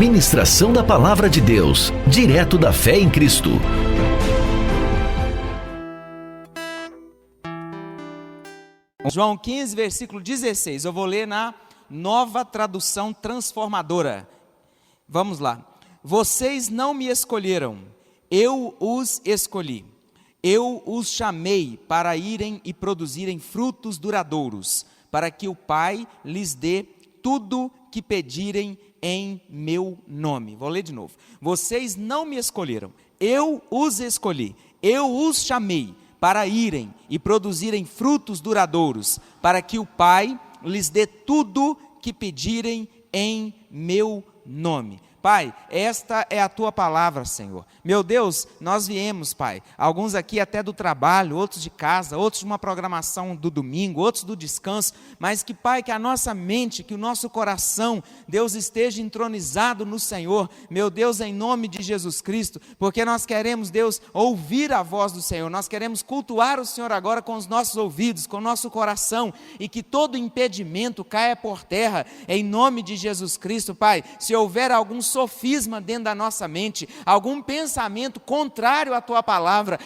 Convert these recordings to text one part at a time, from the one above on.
Ministração da Palavra de Deus, direto da fé em Cristo. João 15, versículo 16, eu vou ler na Nova Tradução Transformadora. Vamos lá. Vocês não me escolheram, eu os escolhi. Eu os chamei para irem e produzirem frutos duradouros, para que o Pai lhes dê tudo que pedirem em meu nome. Vou ler de novo. Vocês não me escolheram, eu os escolhi. Eu os chamei para irem e produzirem frutos duradouros, para que o Pai lhes dê tudo que pedirem em meu nome. Pai, esta é a Tua palavra, Senhor. Meu Deus, nós viemos, Pai, alguns aqui até do trabalho, outros de casa, outros de uma programação do domingo, outros do descanso, mas que, Pai, que a nossa mente, que o nosso coração, Deus, esteja entronizado no Senhor, meu Deus, em nome de Jesus Cristo, porque nós queremos, Deus, ouvir a voz do Senhor, nós queremos cultuar o Senhor agora com os nossos ouvidos, com o nosso coração, e que todo impedimento caia por terra, em nome de Jesus Cristo, Pai. Se houver algum sofisma dentro da nossa mente, algum pensamento contrário à Tua palavra,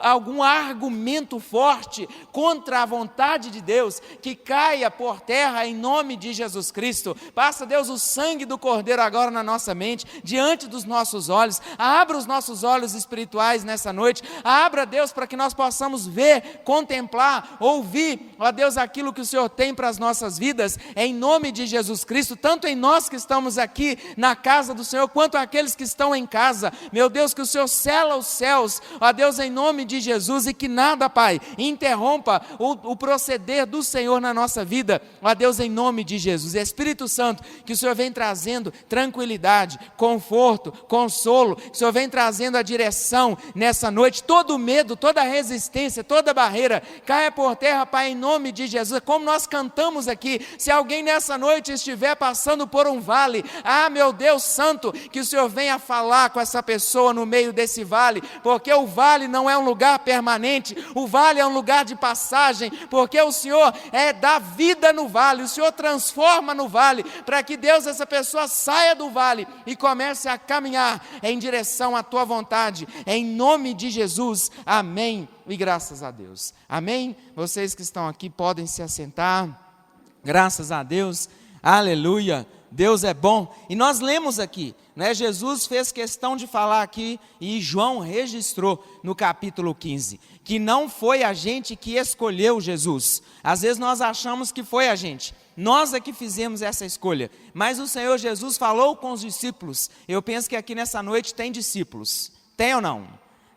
algum argumento forte contra a vontade de Deus, que caia por terra em nome de Jesus Cristo. Passa, Deus, o sangue do Cordeiro agora na nossa mente, diante dos nossos olhos. Abra os nossos olhos espirituais nessa noite. Abra, Deus, para que nós possamos ver, contemplar, ouvir, ó Deus, aquilo que o Senhor tem para as nossas vidas, em nome de Jesus Cristo, tanto em nós que estamos aqui na casa do Senhor, quanto aqueles que estão em casa. Meu Deus, que o Senhor sela os céus, ó Deus, em nome de Jesus, e que nada, Pai, interrompa o proceder do Senhor na nossa vida, ó Deus, em nome de Jesus. Espírito Santo, que o Senhor vem trazendo tranquilidade, conforto, consolo, que o Senhor vem trazendo a direção nessa noite, todo medo, toda resistência, toda barreira, caia por terra, Pai, em nome de Jesus. Como nós cantamos aqui, se alguém nessa noite estiver passando por um vale, meu Deus Santo, que o Senhor venha falar com essa pessoa no meio desse vale, porque o vale não é um lugar permanente, o vale é um lugar de passagem, porque o Senhor dá vida no vale, o Senhor transforma no vale, para que, Deus, essa pessoa saia do vale e comece a caminhar em direção à Tua vontade, em nome de Jesus, amém, e graças a Deus, amém. Vocês que estão aqui podem se assentar, graças a Deus, aleluia. Deus é bom. E nós lemos aqui, né? Jesus fez questão de falar aqui, e João registrou no capítulo 15, que não foi a gente que escolheu Jesus. Às vezes nós achamos que foi a gente, nós é que fizemos essa escolha, mas o Senhor Jesus falou com os discípulos. Eu penso que aqui nessa noite tem discípulos, tem ou não?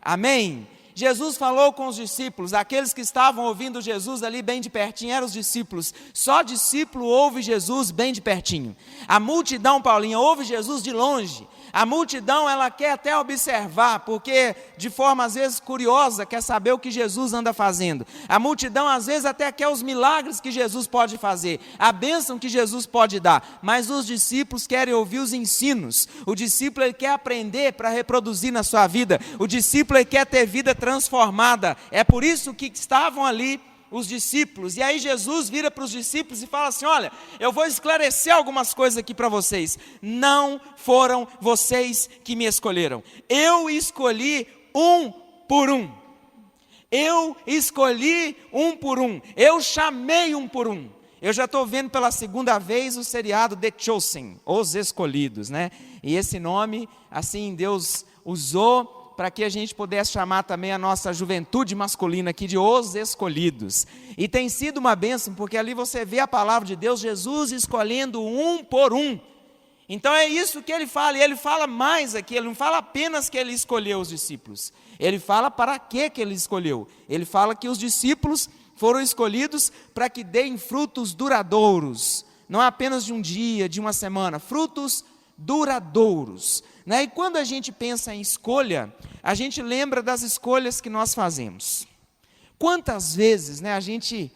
Amém? Jesus falou com os discípulos, aqueles que estavam ouvindo Jesus ali bem de pertinho, eram os discípulos. Só discípulo ouve Jesus bem de pertinho. A multidão, Paulinha, ouve Jesus de longe. A multidão, ela quer até observar, porque de forma às vezes curiosa, quer saber o que Jesus anda fazendo. A multidão às vezes até quer os milagres que Jesus pode fazer, a bênção que Jesus pode dar, mas os discípulos querem ouvir os ensinos. O discípulo, ele quer aprender para reproduzir na sua vida. O discípulo, ele quer ter vida transformada. É por isso que estavam ali os discípulos, e aí Jesus vira para os discípulos e fala assim: olha, eu vou esclarecer algumas coisas aqui para vocês. Não foram vocês que me escolheram, eu escolhi um por um. Eu escolhi um por um, eu chamei um por um. Eu já estou vendo pela segunda vez o seriado The Chosen, Os Escolhidos, né? E esse nome, assim, Deus usou para que a gente pudesse chamar também a nossa juventude masculina aqui de Os Escolhidos. E tem sido uma bênção, porque ali você vê a palavra de Deus, Jesus escolhendo um por um. Então é isso que ele fala, e ele fala mais aqui, ele não fala apenas que ele escolheu os discípulos, ele fala para que ele escolheu. Ele fala que os discípulos foram escolhidos para que deem frutos duradouros, não apenas de um dia, de uma semana, frutos duradouros, né? E quando a gente pensa em escolha, a gente lembra das escolhas que nós fazemos. Quantas vezes, né, a gente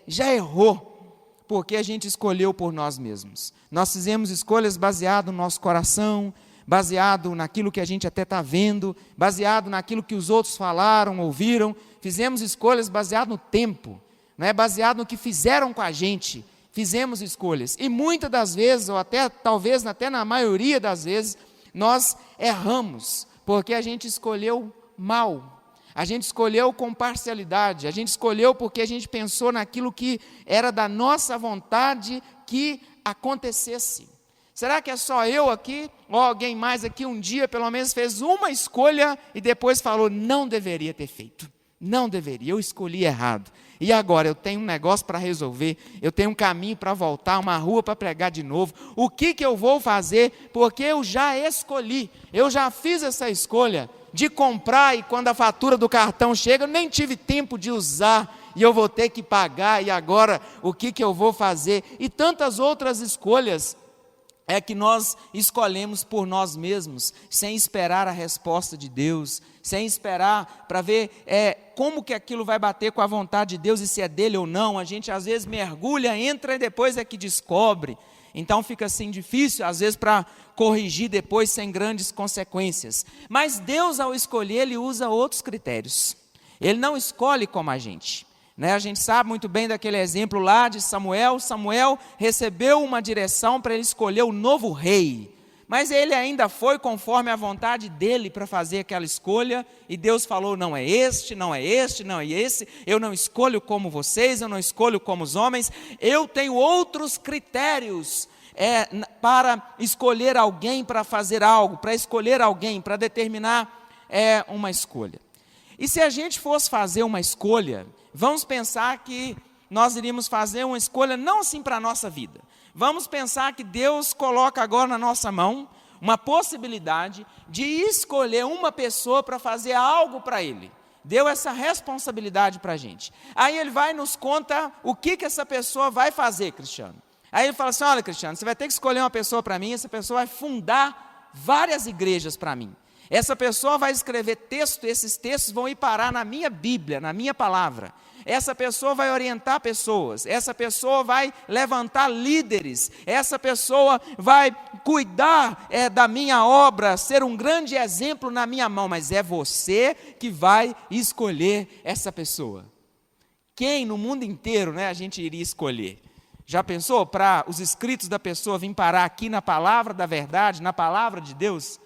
já errou porque a gente escolheu por nós mesmos. Nós fizemos escolhas baseado no nosso coração, baseado naquilo que a gente até está vendo, baseado naquilo que os outros falaram, ouviram. Fizemos escolhas baseado no tempo, né? Baseado no que fizeram com a gente. fizemos escolhas. E muitas das vezes, ou até talvez até na maioria das vezes, nós erramos, porque a gente escolheu mal. A gente escolheu com parcialidade, a gente escolheu porque a gente pensou naquilo que era da nossa vontade que acontecesse. Será que é só eu aqui, ou alguém mais aqui um dia pelo menos fez uma escolha e depois falou, não deveria ter feito, não deveria, eu escolhi errado. E agora eu tenho um negócio para resolver, eu tenho um caminho para voltar, uma rua para pregar de novo. O que eu vou fazer? Porque eu já escolhi, eu já fiz essa escolha de comprar e quando a fatura do cartão chega, eu nem tive tempo de usar e eu vou ter que pagar e agora o que eu vou fazer? E tantas outras escolhas é que nós escolhemos por nós mesmos, sem esperar a resposta de Deus, sem esperar para ver como que aquilo vai bater com a vontade de Deus e se é dele ou não. A gente às vezes mergulha, entra e depois é que descobre. Então fica assim difícil, às vezes, para corrigir depois sem grandes consequências. Mas Deus, ao escolher, Ele usa outros critérios. Ele não escolhe como a gente. A gente sabe muito bem daquele exemplo lá de Samuel. Samuel recebeu uma direção para ele escolher o novo rei. Mas ele ainda foi conforme a vontade dele para fazer aquela escolha. E Deus falou, não é este, não é este, não é esse. Eu não escolho como vocês, eu não escolho como os homens. Eu tenho outros critérios para escolher alguém para fazer algo, para escolher alguém, para determinar uma escolha. E se a gente fosse fazer uma escolha, vamos pensar que nós iríamos fazer uma escolha não assim para a nossa vida. Vamos pensar que Deus coloca agora na nossa mão uma possibilidade de escolher uma pessoa para fazer algo para Ele. Deu essa responsabilidade para a gente. Aí Ele vai e nos conta o que essa pessoa vai fazer, Cristiano. Aí Ele fala assim, olha Cristiano, você vai ter que escolher uma pessoa para mim, essa pessoa vai fundar várias igrejas para mim. Essa pessoa vai escrever texto, esses textos vão ir parar na minha Bíblia, na minha palavra. Essa pessoa vai orientar pessoas, essa pessoa vai levantar líderes, essa pessoa vai cuidar da minha obra, ser um grande exemplo na minha mão, mas é você que vai escolher essa pessoa. Quem no mundo inteiro a gente iria escolher? Já pensou para os escritos da pessoa vir parar aqui na palavra da verdade, na palavra de Deus?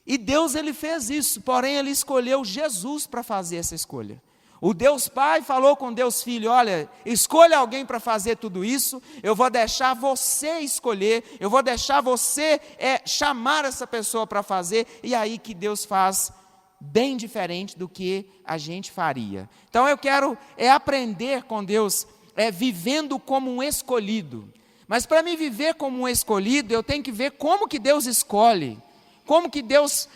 E Deus ele fez isso, porém ele escolheu Jesus para fazer essa escolha. O Deus Pai falou com Deus Filho, olha, escolha alguém para fazer tudo isso, eu vou deixar você escolher, eu vou deixar você chamar essa pessoa para fazer, e aí que Deus faz bem diferente do que a gente faria. Então eu quero aprender com Deus, vivendo como um escolhido. Mas para me viver como um escolhido, eu tenho que ver como que Deus escolhe. Como que Deus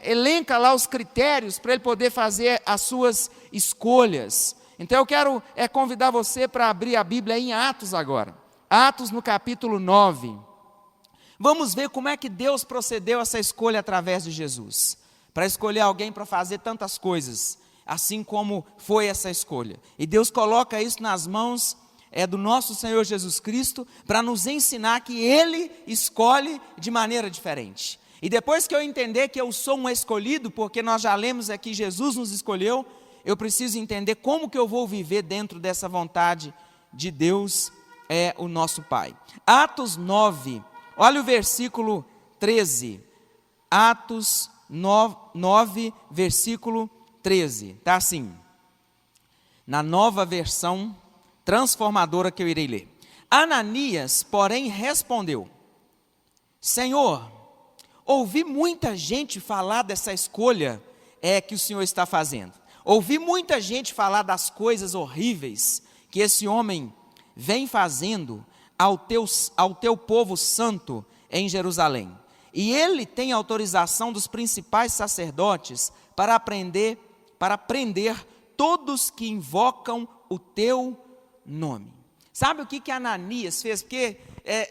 elenca lá os critérios para Ele poder fazer as suas escolhas. Então eu quero convidar você para abrir a Bíblia em Atos agora. Atos no capítulo 9. Vamos ver como é que Deus procedeu essa escolha através de Jesus. Para escolher alguém para fazer tantas coisas, assim como foi essa escolha. E Deus coloca isso nas mãos do nosso Senhor Jesus Cristo, para nos ensinar que Ele escolhe de maneira diferente. E depois que eu entender que eu sou um escolhido, porque nós já lemos aqui, Jesus nos escolheu, eu preciso entender como que eu vou viver dentro dessa vontade de Deus, o nosso Pai. Atos 9, olha o versículo 13. Atos 9, versículo 13. Está assim, na nova versão transformadora que eu irei ler. Ananias, porém, respondeu, Senhor, ouvi muita gente falar dessa escolha que o Senhor está fazendo. Ouvi muita gente falar das coisas horríveis que esse homem vem fazendo ao teu povo santo em Jerusalém. E ele tem autorização dos principais sacerdotes para prender todos que invocam o teu nome. Sabe o que Ananias fez? Porque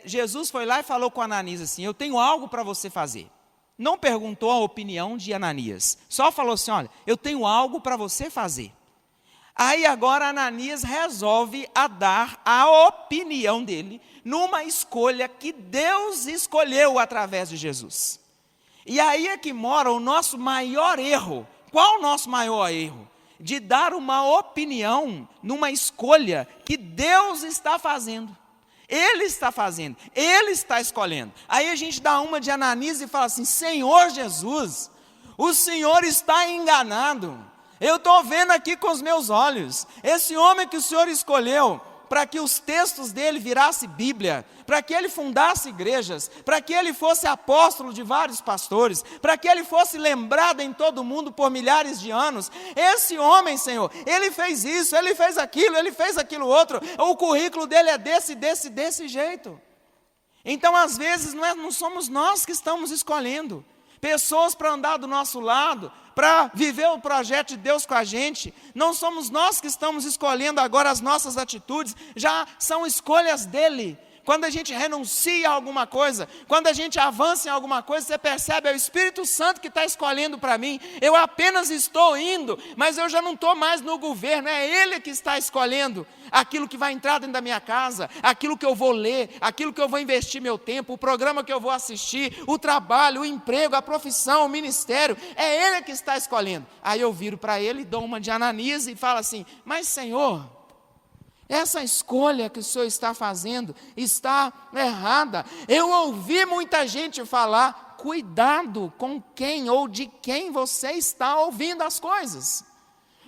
Jesus foi lá e falou com Ananias assim, eu tenho algo para você fazer. Não perguntou a opinião de Ananias, só falou assim, olha, eu tenho algo para você fazer. Aí agora Ananias resolve dar a opinião dele numa escolha que Deus escolheu através de Jesus. E aí é que mora o nosso maior erro. Qual o nosso maior erro? de dar uma opinião numa escolha que Deus está fazendo. Ele está fazendo, Ele está escolhendo. Aí a gente dá uma de Ananias e fala assim: Senhor Jesus, o Senhor está enganado. Eu estou vendo aqui com os meus olhos, esse homem que o Senhor escolheu para que os textos dele virassem Bíblia, para que ele fundasse igrejas, para que ele fosse apóstolo de vários pastores, para que ele fosse lembrado em todo o mundo por milhares de anos. Esse homem, Senhor, ele fez isso, ele fez aquilo outro, o currículo dele é desse jeito. Então, às vezes, não somos nós que estamos escolhendo pessoas para andar do nosso lado, para viver o projeto de Deus com a gente. Não somos nós que estamos escolhendo agora as nossas atitudes, já são escolhas dele. Quando a gente renuncia a alguma coisa, quando a gente avança em alguma coisa, você percebe, é o Espírito Santo que está escolhendo para mim. Eu apenas estou indo, mas eu já não estou mais no governo, é Ele que está escolhendo aquilo que vai entrar dentro da minha casa, aquilo que eu vou ler, aquilo que eu vou investir meu tempo, o programa que eu vou assistir, o trabalho, o emprego, a profissão, o ministério, é Ele que está escolhendo. Aí eu viro para Ele, dou uma de Ananias e falo assim: mas Senhor, essa escolha que o Senhor está fazendo está errada. Eu ouvi muita gente falar: cuidado com quem ou de quem você está ouvindo as coisas.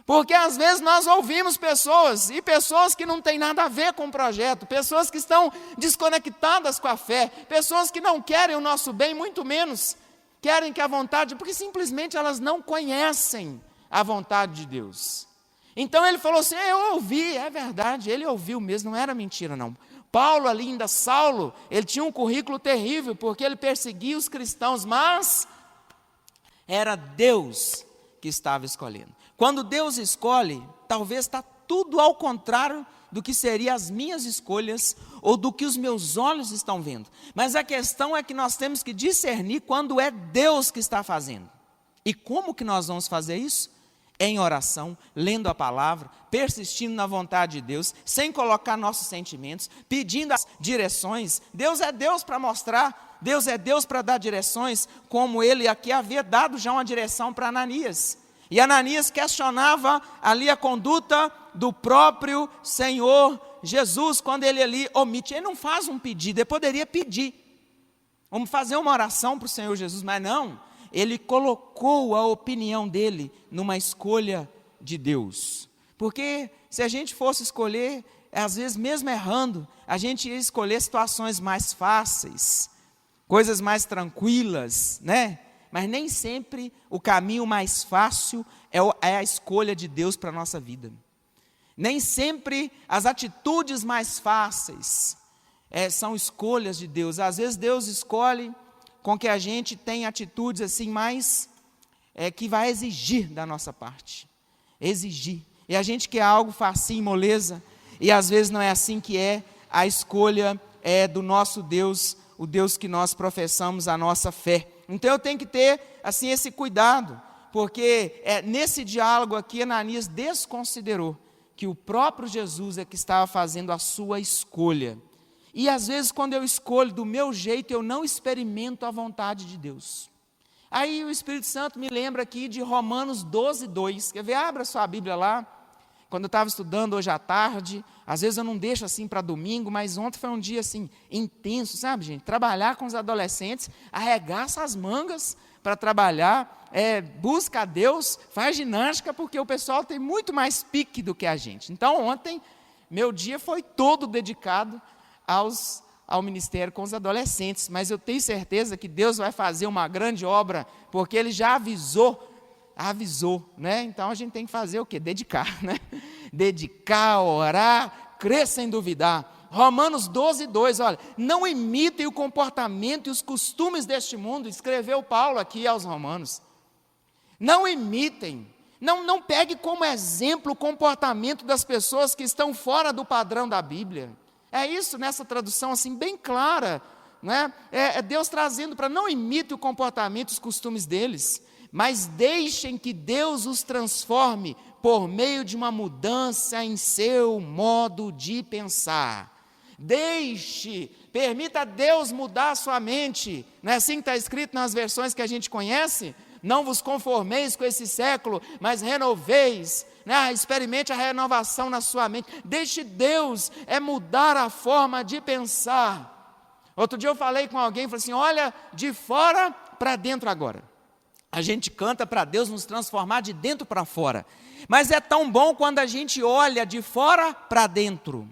Porque às vezes nós ouvimos pessoas que não têm nada a ver com o projeto, pessoas que estão desconectadas com a fé, pessoas que não querem o nosso bem, muito menos querem que a vontade, porque simplesmente elas não conhecem a vontade de Deus. Então ele falou assim: eu ouvi, é verdade, ele ouviu mesmo, não era mentira não. Paulo ali ainda, Saulo, ele tinha um currículo terrível, porque ele perseguia os cristãos, mas era Deus que estava escolhendo. Quando Deus escolhe, talvez está tudo ao contrário do que seriam as minhas escolhas, ou do que os meus olhos estão vendo. Mas a questão é que nós temos que discernir quando é Deus que está fazendo. E como que nós vamos fazer isso? Em oração, lendo a palavra, persistindo na vontade de Deus, sem colocar nossos sentimentos, pedindo as direções. Deus é Deus para mostrar, Deus é Deus para dar direções, como ele aqui havia dado já uma direção para Ananias. E Ananias questionava ali a conduta do próprio Senhor Jesus, quando ele ali omite. Ele não faz um pedido, ele poderia pedir. Vamos fazer uma oração para o Senhor Jesus, mas não. Ele colocou a opinião dele numa escolha de Deus. Porque se a gente fosse escolher, às vezes mesmo errando, a gente ia escolher situações mais fáceis, coisas mais tranquilas, né? Mas nem sempre o caminho mais fácil é a escolha de Deus para a nossa vida. Nem sempre as atitudes mais fáceis são escolhas de Deus. Às vezes Deus escolhe com que a gente tenha atitudes assim mais, que vai exigir da nossa parte. Exigir. E a gente quer algo facinho, moleza, e às vezes não é assim que é a escolha do nosso Deus, o Deus que nós professamos a nossa fé. Então eu tenho que ter assim esse cuidado, porque nesse diálogo aqui Ananias desconsiderou que o próprio Jesus é que estava fazendo a sua escolha. E às vezes quando eu escolho do meu jeito, eu não experimento a vontade de Deus. Aí o Espírito Santo me lembra aqui de Romanos 12:2. Quer ver? Abra sua Bíblia lá. Quando eu estava estudando hoje à tarde, às vezes eu não deixo assim para domingo, mas ontem foi um dia assim intenso, sabe, gente? Trabalhar com os adolescentes, arregaça as mangas para trabalhar, busca a Deus, faz ginástica, porque o pessoal tem muito mais pique do que a gente. Então ontem, meu dia foi todo dedicado ao ministério com os adolescentes, mas eu tenho certeza que Deus vai fazer uma grande obra, porque Ele já avisou, né? Então a gente tem que fazer o quê? Dedicar, né? Dedicar, orar, crer sem duvidar. Romanos 12:2, olha, não imitem o comportamento e os costumes deste mundo, escreveu Paulo aqui aos Romanos. Não imitem, não pegue como exemplo o comportamento das pessoas que estão fora do padrão da Bíblia. É isso nessa tradução assim bem clara, né? É Deus trazendo para não imite o comportamento e os costumes deles, mas deixem que Deus os transforme por meio de uma mudança em seu modo de pensar. Permita Deus mudar a sua mente. Não é assim que está escrito nas versões que a gente conhece? Não vos conformeis com esse século, mas renoveis né, experimente a renovação na sua mente. Deixe Deus mudar a forma de pensar. Outro dia eu falei com alguém, falei assim, olha de fora para dentro agora. A gente canta para Deus nos transformar de dentro para fora. Mas é tão bom quando a gente olha de fora para dentro.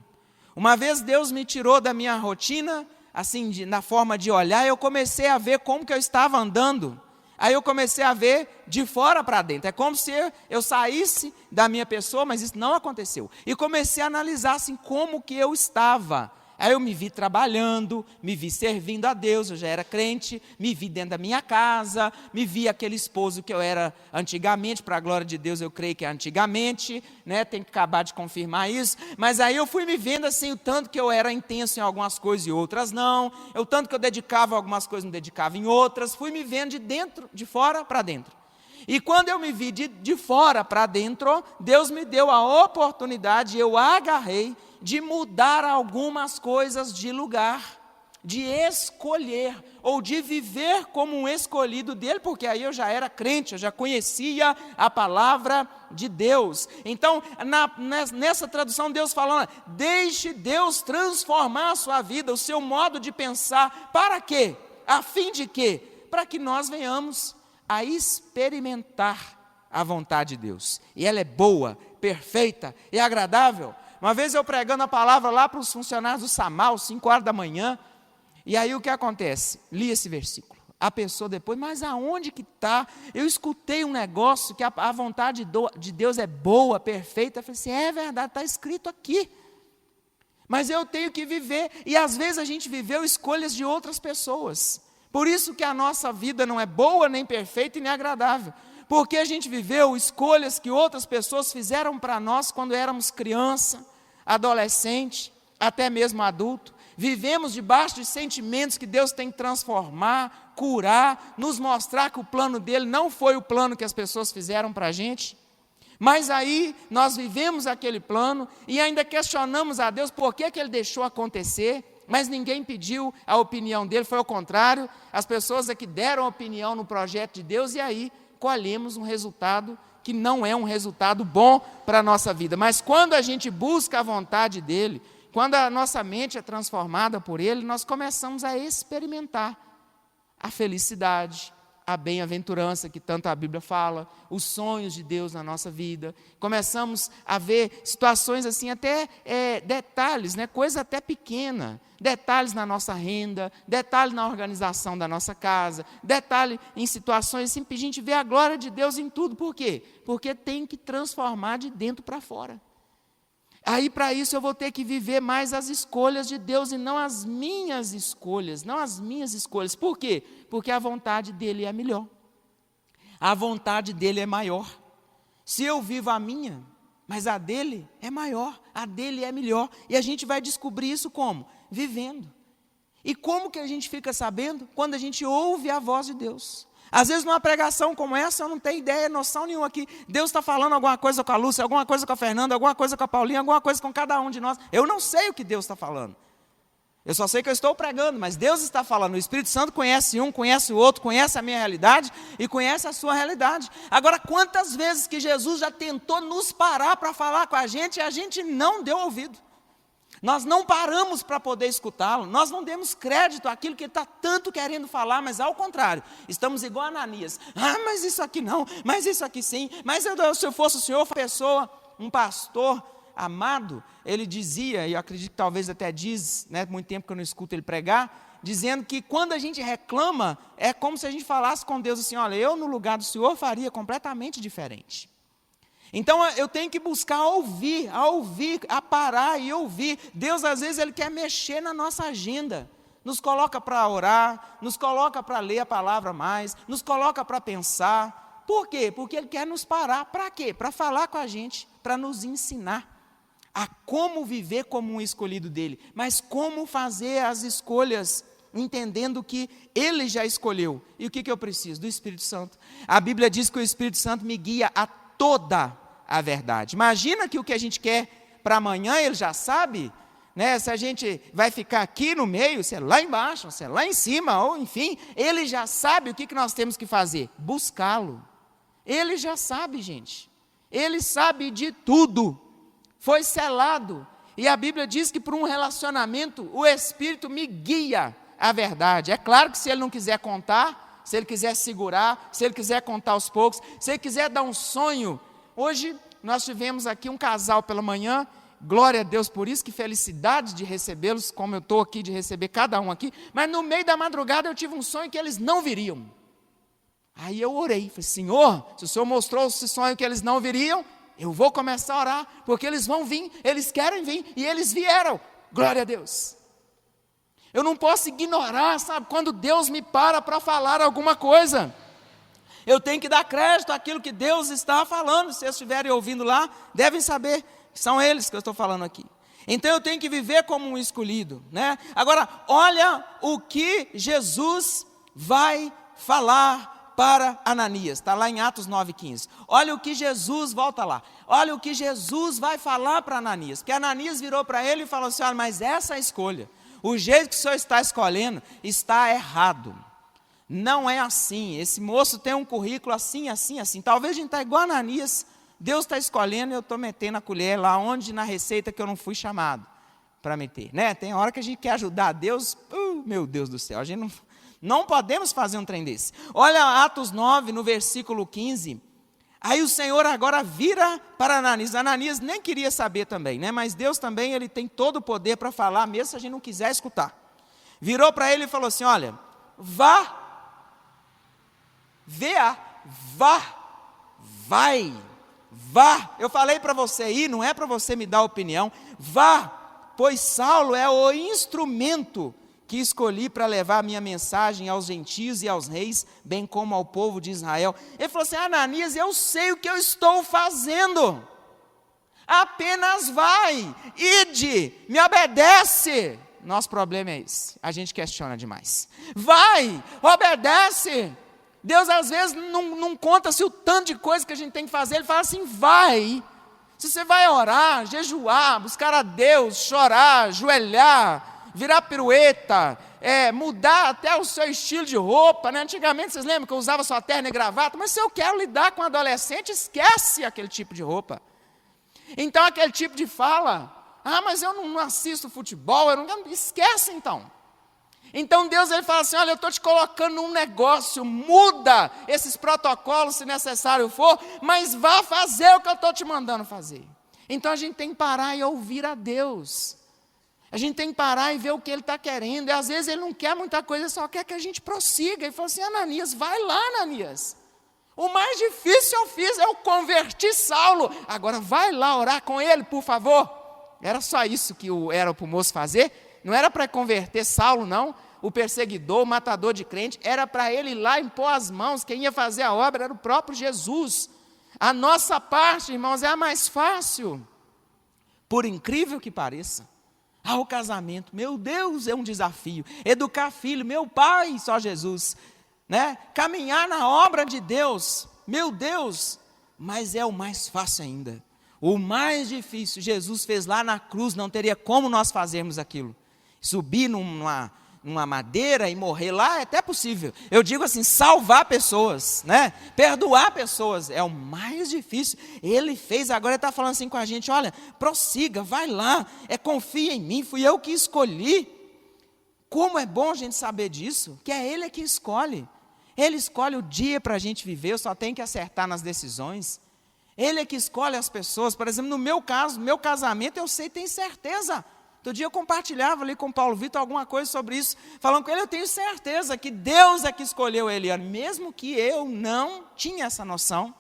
Uma vez Deus me tirou da minha rotina, assim, na forma de olhar, eu comecei a ver como que eu estava andando. Aí eu comecei a ver de fora para dentro. É como se eu saísse da minha pessoa, mas isso não aconteceu. E comecei a analisar assim, como que eu estava. Aí eu me vi trabalhando, me vi servindo a Deus, eu já era crente, me vi dentro da minha casa, me vi aquele esposo que eu era antigamente, para a glória de Deus eu creio que é antigamente, né? Tem que acabar de confirmar isso, mas aí eu fui me vendo assim, o tanto que eu era intenso em algumas coisas e outras não, o tanto que eu dedicava a algumas coisas, não dedicava em outras, fui me vendo de fora para dentro. E quando eu me vi de fora para dentro, Deus me deu a oportunidade, eu agarrei, de mudar algumas coisas de lugar, de escolher, ou de viver como um escolhido dele, porque aí eu já era crente, eu já conhecia a palavra de Deus. Então, nessa tradução, Deus falando, deixe Deus transformar a sua vida, o seu modo de pensar, para quê? A fim de quê? Para que nós venhamos a experimentar a vontade de Deus, e ela é boa, perfeita e agradável. Uma vez eu pregando a palavra lá para os funcionários do SAMAL, 5 horas da manhã, e aí o que acontece? Li esse versículo. A pessoa depois, mas aonde que está? Eu escutei um negócio que a vontade de Deus é boa, perfeita. Eu falei assim, é verdade, está escrito aqui. Mas eu tenho que viver, e às vezes a gente viveu escolhas de outras pessoas. Por isso que a nossa vida não é boa, nem perfeita e nem agradável. Porque a gente viveu escolhas que outras pessoas fizeram para nós quando éramos criança, adolescente, até mesmo adulto. Vivemos debaixo de sentimentos que Deus tem que transformar, curar, nos mostrar que o plano dele não foi o plano que as pessoas fizeram para a gente. Mas aí nós vivemos aquele plano e ainda questionamos a Deus por que ele deixou acontecer, mas ninguém pediu a opinião dele, foi ao contrário, as pessoas é que deram opinião no projeto de Deus e aí colhemos um resultado que não é um resultado bom para a nossa vida. Mas quando a gente busca a vontade dele, quando a nossa mente é transformada por ele, nós começamos a experimentar a felicidade, a bem-aventurança que tanto a Bíblia fala, os sonhos de Deus na nossa vida. Começamos a ver situações assim, até detalhes, né? Coisa até pequena, detalhes na nossa renda, detalhes na organização da nossa casa, detalhe em situações assim, a gente vê a glória de Deus em tudo. Por quê? Porque tem que transformar de dentro para fora. Aí, para isso, eu vou ter que viver mais as escolhas de Deus e não as minhas escolhas, não as minhas escolhas. Por quê? Porque a vontade dele é melhor. A vontade dele é maior. Se eu vivo a minha, mas a dele é maior, a dele é melhor. E a gente vai descobrir isso como? Vivendo. E como que a gente fica sabendo? Quando a gente ouve a voz de Deus. Às vezes numa pregação como essa eu não tenho ideia, noção nenhuma que Deus está falando alguma coisa com a Lúcia, alguma coisa com a Fernanda, alguma coisa com a Paulinha, alguma coisa com cada um de nós. Eu não sei o que Deus está falando. Eu só sei que eu estou pregando, mas Deus está falando. O Espírito Santo conhece um, conhece o outro, conhece a minha realidade e conhece a sua realidade. Agora, quantas vezes que Jesus já tentou nos parar para falar com a gente e a gente não deu ouvido. Nós não paramos para poder escutá-lo, nós não demos crédito àquilo que ele está tanto querendo falar, mas ao contrário, estamos igual a Ananias. Mas isso aqui não, mas isso aqui sim, mas se eu fosse o senhor, pessoa, um pastor amado, ele dizia, e eu acredito que talvez até diz, né, muito tempo que eu não escuto ele pregar, dizendo que quando a gente reclama, é como se a gente falasse com Deus assim, olha, eu no lugar do senhor faria completamente diferente. Então eu tenho que buscar a parar e ouvir. Deus às vezes ele quer mexer na nossa agenda, nos coloca para orar, nos coloca para ler a palavra mais, nos coloca para pensar. Por quê? Porque ele quer nos parar. Para quê? Para falar com a gente, para nos ensinar a como viver como um escolhido dele, mas como fazer as escolhas entendendo que ele já escolheu. E o que eu preciso? Do Espírito Santo. A Bíblia diz que o Espírito Santo me guia a toda a verdade. Imagina que o que a gente quer para amanhã, ele já sabe, né? Se a gente vai ficar aqui no meio, se é lá embaixo, se é lá em cima, ou enfim, ele já sabe o que nós temos que fazer, buscá-lo. Ele já sabe, gente. Ele sabe de tudo. Foi selado. E a Bíblia diz que por um relacionamento, o Espírito me guia à verdade. É claro que se ele não quiser contar, se ele quiser segurar, se ele quiser contar aos poucos, se ele quiser dar um sonho. Hoje nós tivemos aqui um casal pela manhã, glória a Deus por isso, que felicidade de recebê-los, como eu estou aqui, de receber cada um aqui. Mas no meio da madrugada eu tive um sonho que eles não viriam. Aí eu orei, falei, Senhor, se o Senhor mostrou esse sonho que eles não viriam, eu vou começar a orar, porque eles vão vir, eles querem vir, e eles vieram, glória a Deus. Eu não posso ignorar, sabe, quando Deus me para falar alguma coisa. Eu tenho que dar crédito àquilo que Deus está falando. Se vocês estiverem ouvindo lá, devem saber que são eles que eu estou falando aqui. Então eu tenho que viver como um escolhido, né? Agora, olha o que Jesus vai falar para Ananias, está lá em Atos 9,15. Olha o que Jesus, volta lá, olha o que Jesus vai falar para Ananias, porque Ananias virou para ele e falou assim, olha, mas essa escolha, o jeito que o senhor está escolhendo, está errado, não é assim, esse moço tem um currículo assim, assim, assim, talvez a gente está igual a Ananias, Deus está escolhendo e eu estou metendo a colher lá onde na receita que eu não fui chamado para meter, né? Tem hora que a gente quer ajudar a Deus, meu Deus do céu, a gente não podemos fazer um trem desse. Olha Atos 9, no versículo 15. Aí o Senhor agora vira para Ananias. Ananias nem queria saber também, né? Mas Deus também, Ele tem todo o poder para falar, mesmo se a gente não quiser escutar. Virou para ele e falou assim, olha, vá, vá. Eu falei para você ir, não é para você me dar opinião. Vá, pois Saulo é o instrumento que escolhi para levar a minha mensagem aos gentios e aos reis, bem como ao povo de Israel. Ele falou assim, Ananias, eu sei o que eu estou fazendo, apenas vai, ide, me obedece. Nosso problema é esse, a gente questiona demais. Vai, obedece. Deus às vezes não conta-se o tanto de coisa que a gente tem que fazer, Ele fala assim, vai. Se você vai orar, jejuar, buscar a Deus, chorar, ajoelhar, virar pirueta, mudar até o seu estilo de roupa, né? Antigamente, vocês lembram que eu usava só terno e gravata, mas se eu quero lidar com um adolescente, esquece aquele tipo de roupa. Então, aquele tipo de fala, mas eu não assisto futebol, esquece então. Então, Deus ele fala assim, olha, eu estou te colocando num negócio, muda esses protocolos se necessário for, mas vá fazer o que eu estou te mandando fazer. Então, a gente tem que parar e ouvir a Deus. A gente tem que parar e ver o que Ele está querendo. E às vezes Ele não quer muita coisa, só quer que a gente prossiga. Ele falou assim, Ananias, vai lá, Ananias. O mais difícil eu fiz, eu converti Saulo. Agora vai lá orar com ele, por favor. Era só isso que era para o moço fazer. Não era para converter Saulo, não. O perseguidor, o matador de crente. Era para ele ir lá impor as mãos. Quem ia fazer a obra era o próprio Jesus. A nossa parte, irmãos, é a mais fácil. Por incrível que pareça. O casamento, meu Deus, é um desafio. Educar filho, meu pai, só Jesus, né? Caminhar na obra de Deus, meu Deus, mas é o mais fácil ainda. O mais difícil, Jesus fez lá na cruz, não teria como nós fazermos aquilo. Subir numa madeira e morrer lá é até possível. Eu digo assim, salvar pessoas, né? Perdoar pessoas, é o mais difícil. Ele fez, agora ele está falando assim com a gente, olha, prossiga, vai lá, confia em mim, fui eu que escolhi. Como é bom a gente saber disso, que é Ele que escolhe. Ele escolhe o dia para a gente viver, eu só tenho que acertar nas decisões. Ele é que escolhe as pessoas, por exemplo, no meu caso, meu casamento, eu sei, tenho certeza. Outro dia eu compartilhava ali com o Paulo Vitor alguma coisa sobre isso, falando com ele, eu tenho certeza que Deus é que escolheu a Eliane, mesmo que eu não tinha essa noção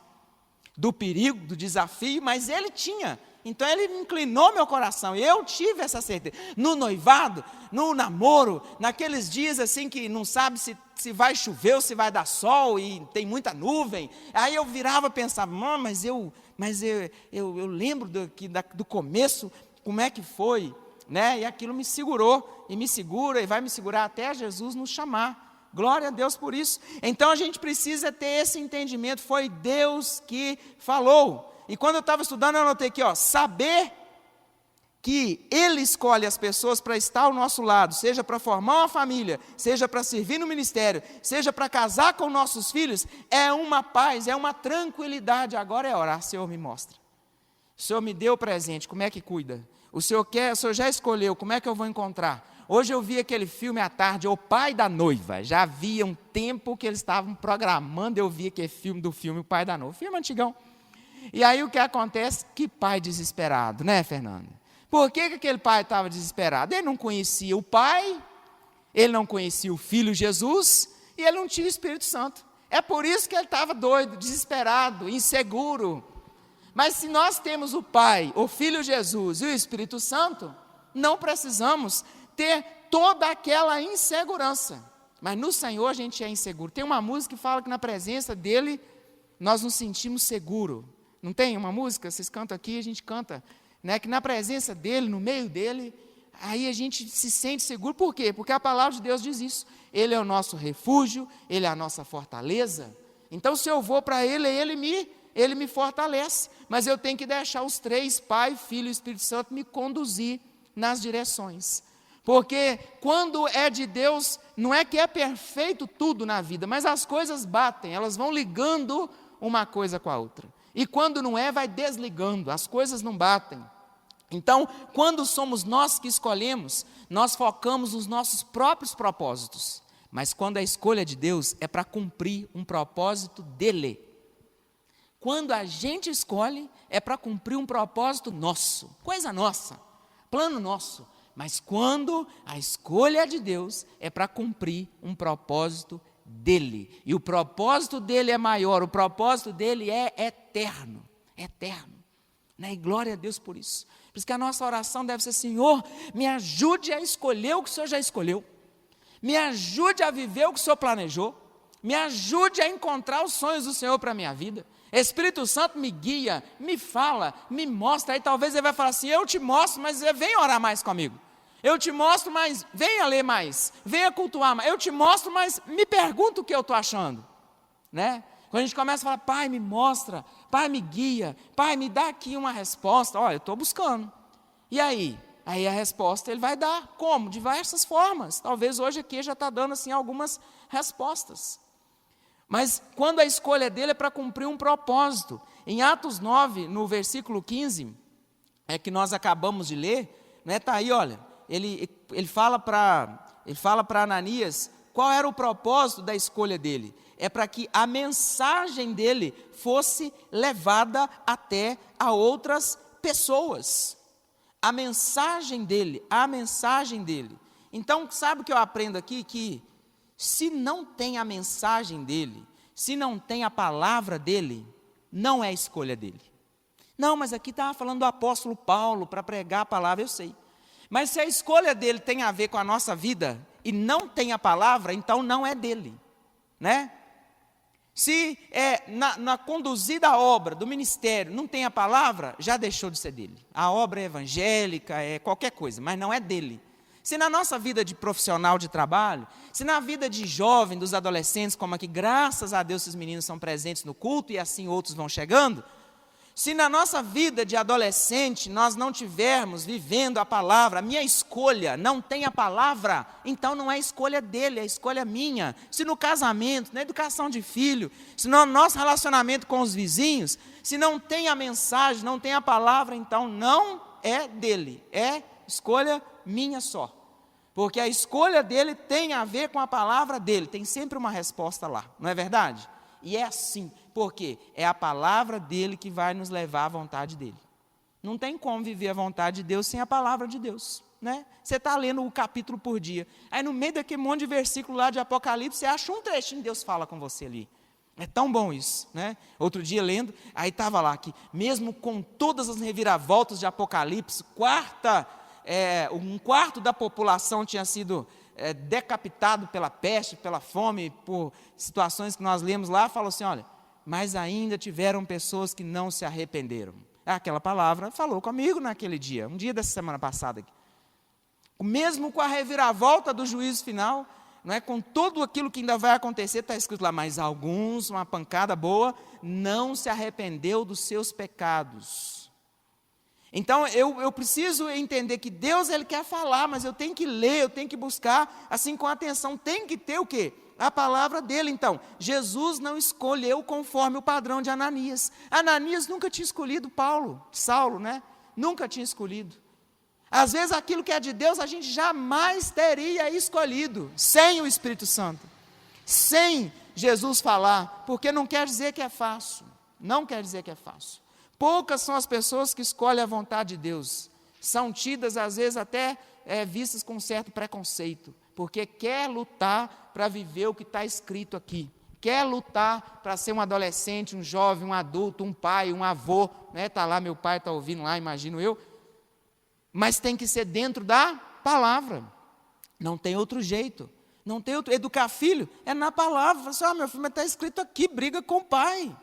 do perigo, do desafio, mas ele tinha. Então ele inclinou meu coração, e eu tive essa certeza. No noivado, no namoro, naqueles dias assim que não sabe se vai chover ou se vai dar sol, e tem muita nuvem, aí eu virava e pensava, mas eu lembro do começo, como é que foi? Né? E aquilo me segurou, e me segura, e vai me segurar até Jesus nos chamar. Glória a Deus por isso. Então a gente precisa ter esse entendimento, foi Deus que falou. E quando eu estava estudando, eu anotei aqui, saber que Ele escolhe as pessoas para estar ao nosso lado, seja para formar uma família, seja para servir no ministério, seja para casar com nossos filhos, é uma paz, é uma tranquilidade. Agora é orar: Senhor, me mostra. O Senhor me deu o presente, como é que cuida? O Senhor já escolheu, como é que eu vou encontrar? Hoje eu vi aquele filme à tarde, O Pai da Noiva. Já havia um tempo que eles estavam programando, eu vi aquele filme O Pai da Noiva. Filme antigão. E aí o que acontece? Que pai desesperado, né, Fernanda? Por que aquele pai estava desesperado? Ele não conhecia o Pai, ele não conhecia o Filho Jesus, e ele não tinha o Espírito Santo. É por isso que ele estava doido, desesperado, inseguro. Mas se nós temos o Pai, o Filho Jesus e o Espírito Santo, não precisamos ter toda aquela insegurança. Mas no Senhor a gente é inseguro. Tem uma música que fala que na presença dEle nós nos sentimos seguros. Não tem uma música? Vocês cantam aqui, a gente canta, né? Que na presença dEle, no meio dEle, aí a gente se sente seguro. Por quê? Porque a palavra de Deus diz isso. Ele é o nosso refúgio, Ele é a nossa fortaleza. Então se eu vou para Ele, Ele me fortalece. Mas eu tenho que deixar os três, Pai, Filho e Espírito Santo, me conduzir nas direções. Porque quando é de Deus, não é que é perfeito tudo na vida, mas as coisas batem, elas vão ligando uma coisa com a outra. E quando não é, vai desligando, as coisas não batem. Então, quando somos nós que escolhemos, nós focamos nos nossos próprios propósitos. Mas quando a escolha é de Deus, é para cumprir um propósito dEle. Quando a gente escolhe, é para cumprir um propósito nosso, coisa nossa, plano nosso. Mas quando a escolha é de Deus, é para cumprir um propósito dEle. E o propósito dEle é maior, o propósito dEle é eterno, eterno. Né? E glória a Deus por isso. Por isso que a nossa oração deve ser: Senhor, me ajude a escolher o que o Senhor já escolheu. Me ajude a viver o que o Senhor planejou. Me ajude a encontrar os sonhos do Senhor para a minha vida. Espírito Santo me guia, me fala, me mostra. Aí talvez ele vai falar assim: eu te mostro, mas vem orar mais comigo. Eu te mostro, mas venha ler mais. Venha cultuar mais. Eu te mostro, mas me pergunta o que eu estou achando. Né? Quando a gente começa a falar: Pai, me mostra, Pai, me guia, Pai, me dá aqui uma resposta. Olha, eu estou buscando. E aí? Aí a resposta ele vai dar. Como? De diversas formas. Talvez hoje aqui já está dando assim algumas respostas. Mas quando a escolha dele é para cumprir um propósito. Em Atos 9, no versículo 15, que nós acabamos de ler, né, está aí, olha, ele fala para Ananias qual era o propósito da escolha dele. É para que a mensagem dele fosse levada até a outras pessoas. A mensagem dele. Então, sabe o que eu aprendo aqui? Que se não tem a mensagem dele, se não tem a palavra dele, não é escolha dele. Não, mas aqui estava falando do apóstolo Paulo para pregar a palavra, eu sei. Mas se a escolha dele tem a ver com a nossa vida e não tem a palavra, então não é dele, né? Se na conduzida a obra do ministério não tem a palavra, já deixou de ser dele. A obra é evangélica, é qualquer coisa, mas não é dele. Se na nossa vida de profissional de trabalho, se na vida de jovem, dos adolescentes, como aqui, graças a Deus esses meninos são presentes no culto e assim outros vão chegando, se na nossa vida de adolescente nós não tivermos vivendo a palavra, a minha escolha não tem a palavra, então não é escolha dele, é escolha minha. Se no casamento, na educação de filho, se no nosso relacionamento com os vizinhos, se não tem a mensagem, não tem a palavra, então não é dele, é escolha minha só. Porque a escolha dele tem a ver com a palavra dele, tem sempre uma resposta lá, não é verdade? E é assim, porque é a palavra dele que vai nos levar à vontade dele. Não tem como viver a vontade de Deus sem a palavra de Deus, né? Você está lendo o capítulo por dia, aí no meio daquele monte de versículo lá de Apocalipse, você acha um trechinho, Deus fala com você ali. É tão bom isso, né? Outro dia lendo, aí estava lá que mesmo com todas as reviravoltas de Apocalipse, um quarto da população tinha sido decapitado pela peste, pela fome, por situações que nós lemos lá, falou assim: olha, mas ainda tiveram pessoas que não se arrependeram. Aquela palavra falou comigo naquele dia, um dia dessa semana passada. Mesmo com a reviravolta do juízo final, não é, com tudo aquilo que ainda vai acontecer, está escrito lá: mas alguns, uma pancada boa, não se arrependeu dos seus pecados. Então, eu preciso entender que Deus, Ele quer falar, mas eu tenho que ler, eu tenho que buscar, assim, com atenção. Tem que ter o quê? A palavra dele. Então, Jesus não escolheu conforme o padrão de Ananias. Ananias nunca tinha escolhido Saulo, né? Nunca tinha escolhido. Às vezes, aquilo que é de Deus, a gente jamais teria escolhido, sem o Espírito Santo, sem Jesus falar, porque não quer dizer que é fácil. Não quer dizer que é fácil. Poucas são as pessoas que escolhem a vontade de Deus. São tidas, às vezes, até vistas com certo preconceito, porque quer lutar para viver o que está escrito aqui. Quer lutar para ser um adolescente, um jovem, um adulto, um pai, um avô. Está lá, meu pai está ouvindo lá, imagino eu. Mas tem que ser dentro da palavra. Não tem outro jeito. Não tem outro. Educar filho é na palavra. Fala assim, meu filho, mas está escrito aqui, briga com o pai.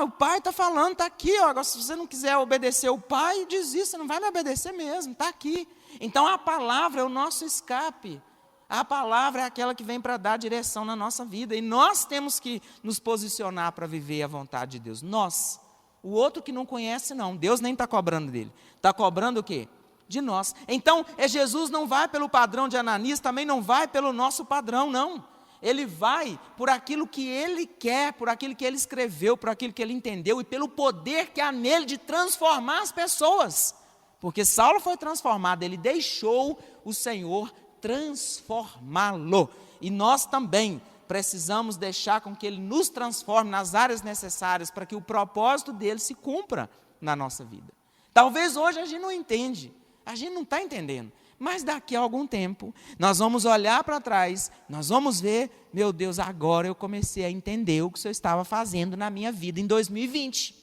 O pai está falando, está aqui. Agora, se você não quiser obedecer o pai, desista, você não vai me obedecer mesmo, está aqui. Então, a palavra é o nosso escape. A palavra é aquela que vem para dar direção na nossa vida. E nós temos que nos posicionar para viver a vontade de Deus. Nós. O outro que não conhece, não. Deus nem está cobrando dele. Está cobrando o quê? De nós. Então, Jesus não vai pelo padrão de Ananias, também não vai pelo nosso padrão, não. Ele vai por aquilo que ele quer, por aquilo que ele escreveu, por aquilo que ele entendeu e pelo poder que há nele de transformar as pessoas. Porque Saulo foi transformado, ele deixou o Senhor transformá-lo. E nós também precisamos deixar com que ele nos transforme nas áreas necessárias para que o propósito dele se cumpra na nossa vida. Talvez hoje a gente não entende, a gente não está entendendo. Mas daqui a algum tempo, nós vamos olhar para trás, nós vamos ver, meu Deus, agora eu comecei a entender o que o Senhor estava fazendo na minha vida em 2020.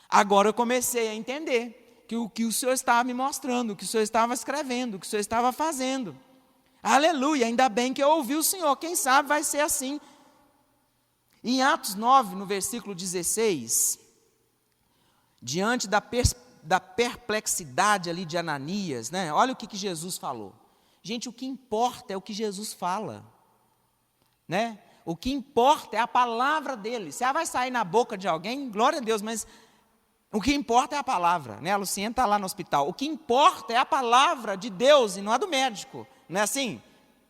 Agora eu comecei a entender que o que o Senhor estava me mostrando, o que o Senhor estava escrevendo, o que o Senhor estava fazendo. Aleluia, ainda bem que eu ouvi o Senhor, quem sabe vai ser assim. Em Atos 9, no versículo 16, diante da perplexidade ali de Ananias, né? Olha o que Jesus falou. Gente, o que importa é o que Jesus fala, né? O que importa é a palavra dele. Se ela vai sair na boca de alguém, glória a Deus, mas o que importa é a palavra, né? A Luciene está lá no hospital. O que importa é a palavra de Deus e não a do médico, não é assim?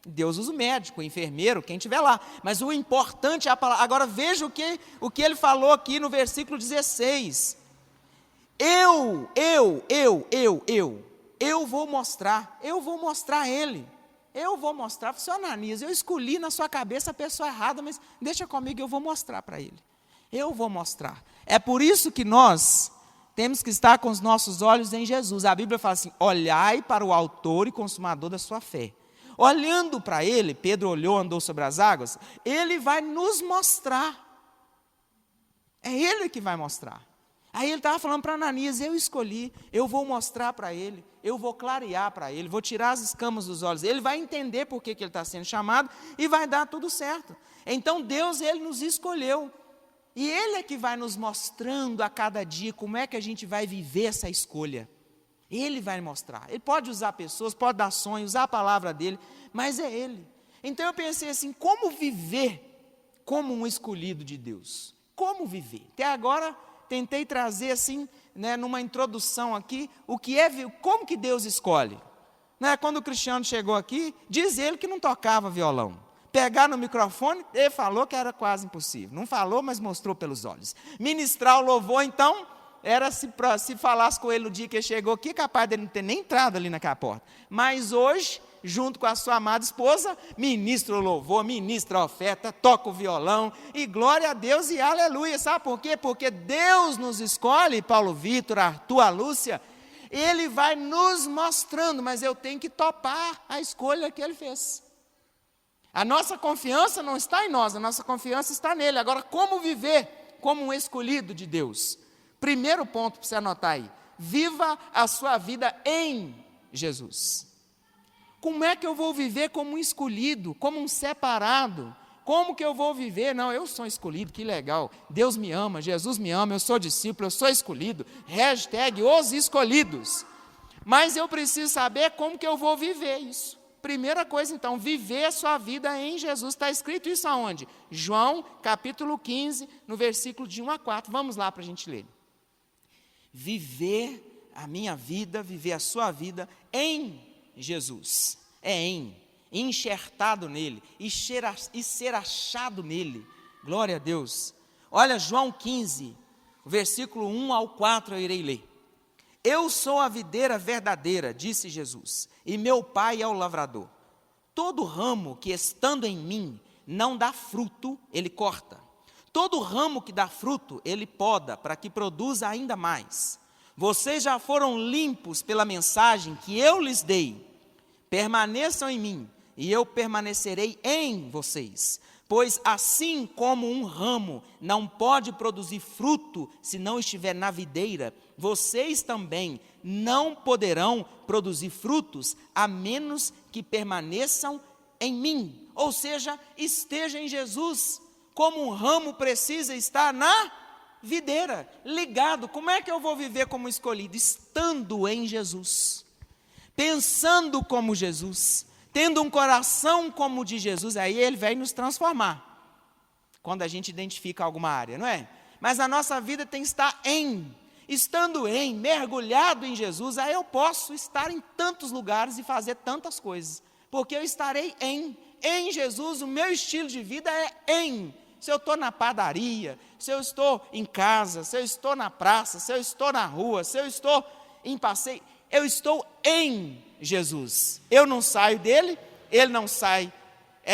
Deus usa o médico, o enfermeiro, quem estiver lá, mas o importante é a palavra. Agora veja o que ele falou aqui no versículo 16. Eu vou mostrar ele. Eu vou mostrar, senhor Ananias, eu escolhi na sua cabeça a pessoa errada, mas deixa comigo, eu vou mostrar para ele. Eu vou mostrar. É por isso que nós temos que estar com os nossos olhos em Jesus. A Bíblia fala assim, olhai para o autor e consumador da sua fé. Olhando para ele, Pedro olhou, andou sobre as águas, ele vai nos mostrar. É ele que vai mostrar. Aí ele estava falando para Ananias, eu escolhi, eu vou mostrar para ele, eu vou clarear para ele, vou tirar as escamas dos olhos. Ele vai entender por que ele está sendo chamado e vai dar tudo certo. Então Deus, ele nos escolheu. E ele é que vai nos mostrando a cada dia como é que a gente vai viver essa escolha. Ele vai mostrar. Ele pode usar pessoas, pode dar sonhos, usar a palavra dele, mas é ele. Então eu pensei assim, como viver como um escolhido de Deus? Como viver? Até agora tentei trazer assim, né, numa introdução aqui, como que Deus escolhe. Né, quando o Cristiano chegou aqui, diz ele que não tocava violão. Pegar no microfone, ele falou que era quase impossível. Não falou, mas mostrou pelos olhos. Ministrar o louvor, então, era se falasse com ele no dia que ele chegou aqui, capaz dele não ter nem entrado ali naquela porta. Mas hoje, junto com a sua amada esposa, ministra o louvor, ministra a oferta, toca o violão, e glória a Deus e aleluia. Sabe por quê? Porque Deus nos escolhe, Paulo Vitor, Arthur, a Lúcia, ele vai nos mostrando, mas eu tenho que topar a escolha que ele fez. A nossa confiança não está em nós, a nossa confiança está nele. Agora, como viver como um escolhido de Deus? Primeiro ponto para você anotar aí, viva a sua vida em Jesus. Como é que eu vou viver como um escolhido, como um separado? Como que eu vou viver? Não, eu sou escolhido, que legal. Deus me ama, Jesus me ama, eu sou discípulo, eu sou escolhido. Hashtag os escolhidos. Mas eu preciso saber como que eu vou viver isso. Primeira coisa, então, viver a sua vida em Jesus. Está escrito isso aonde? João, capítulo 15, no versículo de 1 a 4. Vamos lá para a gente ler. viver a minha vida, viver a sua vida em Jesus. Enxertado nele e ser achado nele. Glória a Deus. Olha, João 15, versículo 1 ao 4 eu irei ler. Eu sou a videira verdadeira, disse Jesus, e meu Pai é o lavrador. Todo ramo que estando em mim não dá fruto, ele corta. Todo ramo que dá fruto, ele poda, para que produza ainda mais. Vocês já foram limpos pela mensagem que eu lhes dei. Permaneçam em mim, e eu permanecerei em vocês. Pois assim como um ramo não pode produzir fruto se não estiver na videira, vocês também não poderão produzir frutos a menos que permaneçam em mim. Ou seja, esteja em Jesus, como um ramo precisa estar na videira, ligado. Como é que eu vou viver como escolhido? Estando em Jesus, pensando como Jesus, tendo um coração como o de Jesus. Aí ele vai nos transformar, quando a gente identifica alguma área, não é? Mas a nossa vida tem que estar estando mergulhado em Jesus. Aí eu posso estar em tantos lugares e fazer tantas coisas, porque eu estarei em Jesus. O meu estilo de vida é se eu estou na padaria, se eu estou em casa, se eu estou na praça, se eu estou na rua, se eu estou em passeio, eu estou em Jesus. Eu não saio dele, ele não sai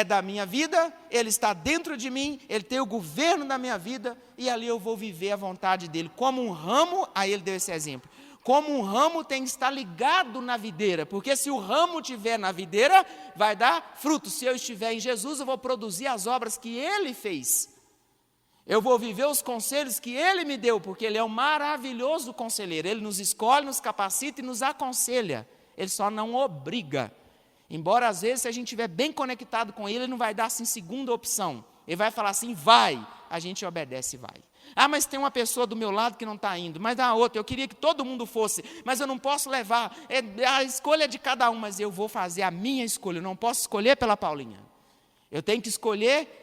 da minha vida, ele está dentro de mim, ele tem o governo da minha vida, e ali eu vou viver a vontade dele. Como um ramo, aí ele deu esse exemplo, como um ramo tem que estar ligado na videira, porque se o ramo estiver na videira, vai dar fruto. Se eu estiver em Jesus, eu vou produzir as obras que ele fez. Eu vou viver os conselhos que ele me deu, porque ele é um maravilhoso conselheiro. Ele nos escolhe, nos capacita e nos aconselha. Ele só não obriga. Embora às vezes, se a gente estiver bem conectado com ele não vai dar assim segunda opção. Ele vai falar assim, vai. A gente obedece e vai. Ah, mas tem uma pessoa do meu lado que não está indo. Mas a outra, eu queria que todo mundo fosse. Mas eu não posso levar. A escolha é de cada um, mas eu vou fazer a minha escolha. Eu não posso escolher pela Paulinha. Eu tenho que escolher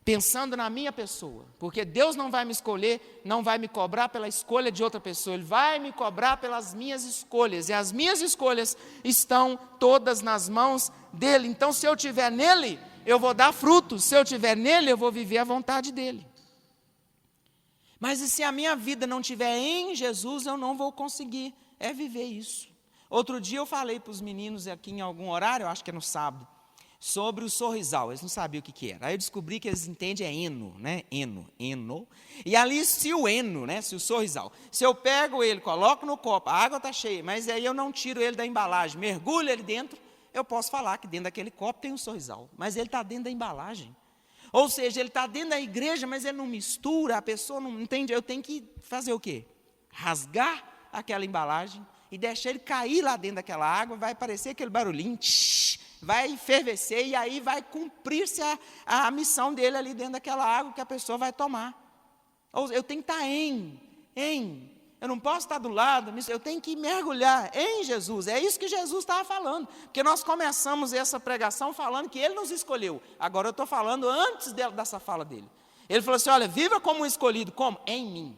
pensando na minha pessoa, porque Deus não vai me escolher, não vai me cobrar pela escolha de outra pessoa, Ele vai me cobrar pelas minhas escolhas, e as minhas escolhas estão todas nas mãos dEle. Então, se eu estiver nele, eu vou dar frutos, se eu estiver nele, eu vou viver a vontade dEle. Mas e se a minha vida não estiver em Jesus, eu não vou conseguir viver isso. Outro dia eu falei para os meninos aqui em algum horário, eu acho que é no sábado, sobre o sorrisal. Eles não sabiam o que era. Aí eu descobri que eles entendem eno, né? Eno. E ali se o eno, né? Se o sorrisal. Se eu pego ele, coloco no copo, a água está cheia, mas aí eu não tiro ele da embalagem, mergulho ele dentro, eu posso falar que dentro daquele copo tem um sorrisal, mas ele está dentro da embalagem. Ou seja, ele está dentro da igreja, mas ele não mistura, a pessoa não entende. Eu tenho que fazer o quê? Rasgar aquela embalagem e deixar ele cair lá dentro daquela água, vai aparecer aquele barulhinho, vai enfervecer, e aí vai cumprir-se a missão dele ali dentro daquela água que a pessoa vai tomar. Eu tenho que estar eu não posso estar do lado, eu tenho que mergulhar em Jesus. É isso que Jesus estava falando, porque nós começamos essa pregação falando que Ele nos escolheu. Agora eu estou falando antes dessa fala dele. Ele falou assim, olha, viva como um escolhido, como? Em mim.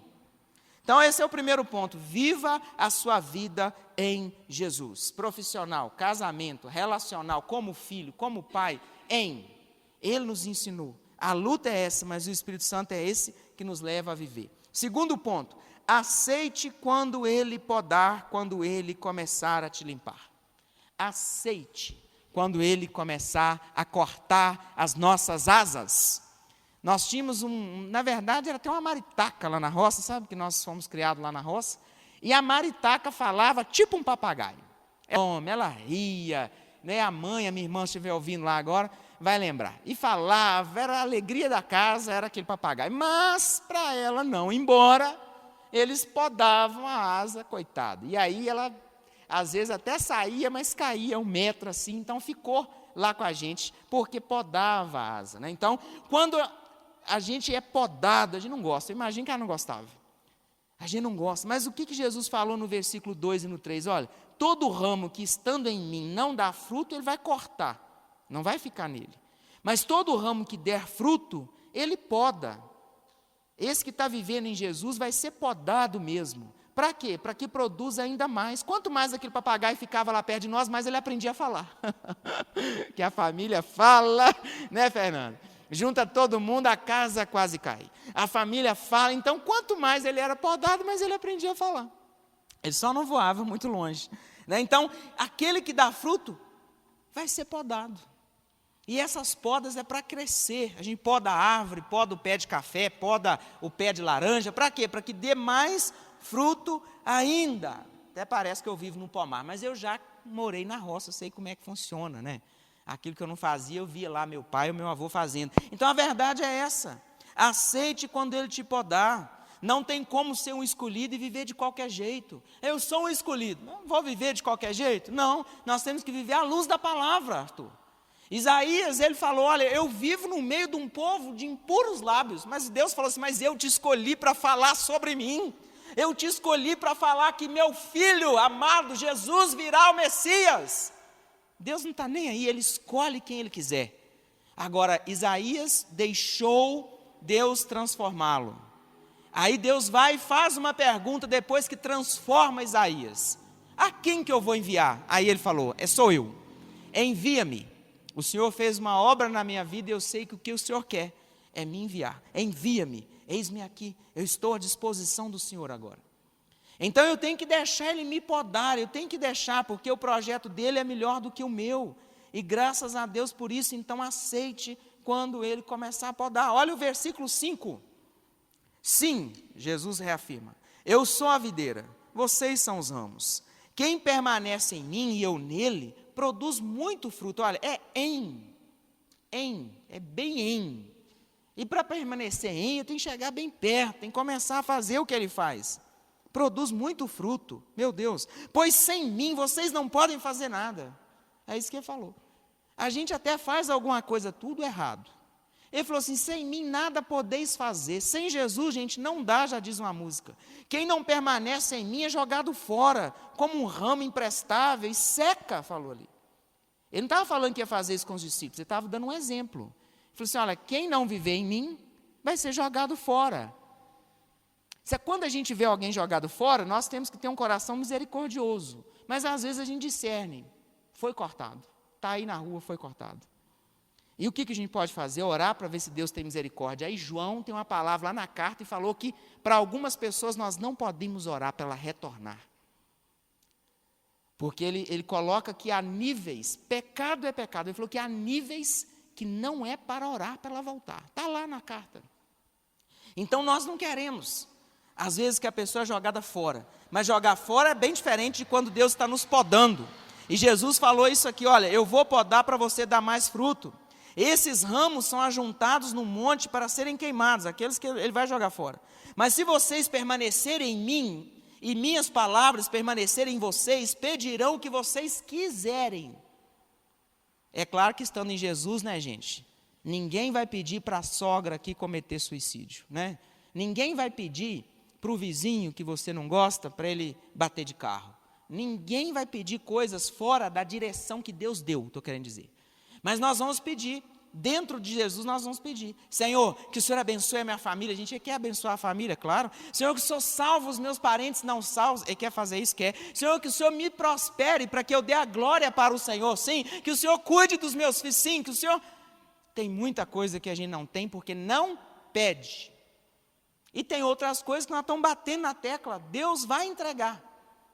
Então esse é o primeiro ponto, viva a sua vida em Jesus. Profissional, casamento, relacional, como filho, como pai, Ele nos ensinou. A luta é essa, mas o Espírito Santo é esse que nos leva a viver. Segundo ponto, aceite quando Ele podar, quando Ele começar a te limpar. Aceite quando Ele começar a cortar as nossas asas. Nós tínhamos na verdade, era até uma maritaca lá na roça, sabe que nós fomos criados lá na roça? E a maritaca falava tipo um papagaio. Ela ria, né? A minha irmã, se estiver ouvindo lá agora, vai lembrar. E falava, era a alegria da casa, era aquele papagaio. Mas, para ela não, embora eles podavam a asa, coitada. E aí ela, às vezes até saía, mas caía 1 metro assim, então ficou lá com a gente, porque podava a asa, né? Então, quando a gente é podado, a gente não gosta. Imagina que ela não gostava. A gente não gosta. Mas o que Jesus falou no versículo 2 e no 3? Olha, todo ramo que estando em mim não dá fruto, Ele vai cortar. Não vai ficar nele. Mas todo ramo que der fruto, Ele poda. Esse que está vivendo em Jesus vai ser podado mesmo, Para quê? Para que produza ainda mais. Quanto mais aquele papagaio ficava lá perto de nós, mais ele aprendia a falar. Que a família fala, né, Fernando? Junta todo mundo, a casa quase cai. A família fala, então quanto mais ele era podado, mais ele aprendia a falar. Ele só não voava muito longe, né? Então, aquele que dá fruto vai ser podado. E essas podas é para crescer. A gente poda a árvore, poda o pé de café, poda o pé de laranja. Para quê? Para que dê mais fruto ainda. Até parece que eu vivo no pomar, mas eu já morei na roça, sei como é que funciona, né? Aquilo que eu não fazia, eu via lá meu pai e meu avô fazendo. Então a verdade é essa: aceite quando ele te podar. Não tem como ser um escolhido e viver de qualquer jeito. Eu sou um escolhido, não vou viver de qualquer jeito? Não, nós temos que viver à luz da palavra, Arthur. Isaías, ele falou, olha, eu vivo no meio de um povo de impuros lábios, mas Deus falou assim, mas eu te escolhi para falar sobre mim, eu te escolhi para falar que meu filho amado, Jesus, virá o Messias. Deus não está nem aí, ele escolhe quem ele quiser. Agora, Isaías deixou Deus transformá-lo. Aí Deus vai e faz uma pergunta depois que transforma Isaías. A quem que eu vou enviar? Aí ele falou, sou eu, envia-me. O Senhor fez uma obra na minha vida e eu sei que o que o Senhor quer é me enviar. Envia-me, eis-me aqui, eu estou à disposição do Senhor agora. Então eu tenho que deixar Ele me podar, eu tenho que deixar, porque o projeto dEle é melhor do que o meu. E graças a Deus por isso, então aceite quando Ele começar a podar. Olha o versículo 5. Sim, Jesus reafirma, eu sou a videira, vocês são os ramos. Quem permanece em mim e eu nele, produz muito fruto. Olha, é bem em. E para permanecer em, eu tenho que chegar bem perto, tenho que começar a fazer o que ele faz. Produz muito fruto, meu Deus. Pois sem mim vocês não podem fazer nada. É isso que ele falou. A gente até faz alguma coisa tudo errado. Ele falou assim, sem mim nada podeis fazer. Sem Jesus, gente, não dá, já diz uma música. Quem não permanece em mim é jogado fora, como um ramo imprestável e seca, falou ali. Ele não estava falando que ia fazer isso com os discípulos, ele estava dando um exemplo. Ele falou assim, olha, quem não viver em mim, vai ser jogado fora. Quando a gente vê alguém jogado fora, nós temos que ter um coração misericordioso. Mas às vezes a gente discerne, foi cortado. Está aí na rua, foi cortado. E o que a gente pode fazer? Orar para ver se Deus tem misericórdia. Aí João tem uma palavra lá na carta e falou que para algumas pessoas nós não podemos orar para ela retornar. Porque ele coloca que há níveis, pecado é pecado. Ele falou que há níveis que não é para orar para ela voltar. Está lá na carta. Então nós não queremos, às vezes, que a pessoa é jogada fora. Mas jogar fora é bem diferente de quando Deus está nos podando. E Jesus falou isso aqui, olha, eu vou podar para você dar mais fruto. Esses ramos são ajuntados no monte para serem queimados, aqueles que ele vai jogar fora. Mas se vocês permanecerem em mim, e minhas palavras permanecerem em vocês, pedirão o que vocês quiserem. É claro que estando em Jesus, né, gente? Ninguém vai pedir para a sogra aqui cometer suicídio, né? Ninguém vai pedir para o vizinho que você não gosta, para ele bater de carro. Ninguém vai pedir coisas fora da direção que Deus deu, estou querendo dizer. Mas nós vamos pedir, dentro de Jesus nós vamos pedir, Senhor, que o Senhor abençoe a minha família. A gente quer abençoar a família, claro. Senhor, que o Senhor salve os meus parentes não salvos. Ele quer fazer isso? Quer. Senhor, que o Senhor me prospere para que eu dê a glória para o Senhor, sim. Que o Senhor cuide dos meus filhos, sim. Que o Senhor... Tem muita coisa que a gente não tem porque não pede. E tem outras coisas que nós estamos batendo na tecla. Deus vai entregar.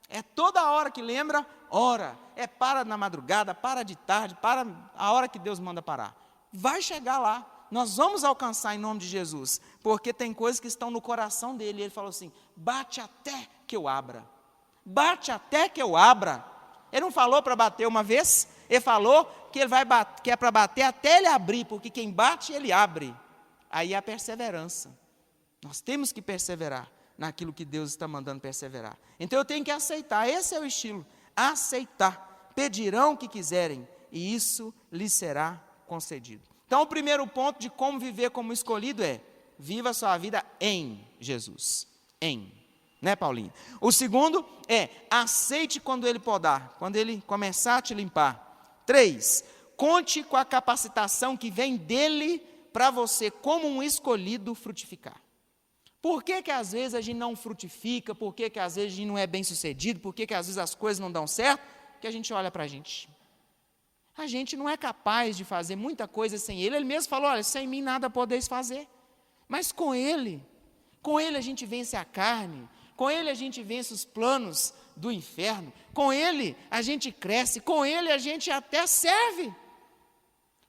É toda hora que lembra, ora. É para na madrugada, para de tarde, para a hora que Deus manda parar. Vai chegar lá. Nós vamos alcançar em nome de Jesus. Porque tem coisas que estão no coração dele. Ele falou assim, bate até que eu abra. Bate até que eu abra. Ele não falou para bater uma vez. Ele falou que, que é para bater até ele abrir. Porque quem bate, ele abre. Aí é a perseverança. Nós temos que perseverar naquilo que Deus está mandando perseverar. Então eu tenho que aceitar, esse é o estilo, aceitar. Pedirão o que quiserem, e isso lhes será concedido. Então o primeiro ponto de como viver como escolhido é, viva a sua vida em Jesus. Né, Paulinho? O segundo é, aceite quando Ele podar, quando Ele começar a te limpar. 3, conte com a capacitação que vem dEle para você, como um escolhido, frutificar. Por que às vezes a gente não frutifica? Por que às vezes a gente não é bem sucedido? Por que às vezes as coisas não dão certo? Porque a gente olha para a gente. A gente não é capaz de fazer muita coisa sem Ele. Ele mesmo falou, olha, sem mim nada podeis fazer. Mas com Ele a gente vence a carne, com Ele a gente vence os planos do inferno, com Ele a gente cresce, com Ele a gente até serve.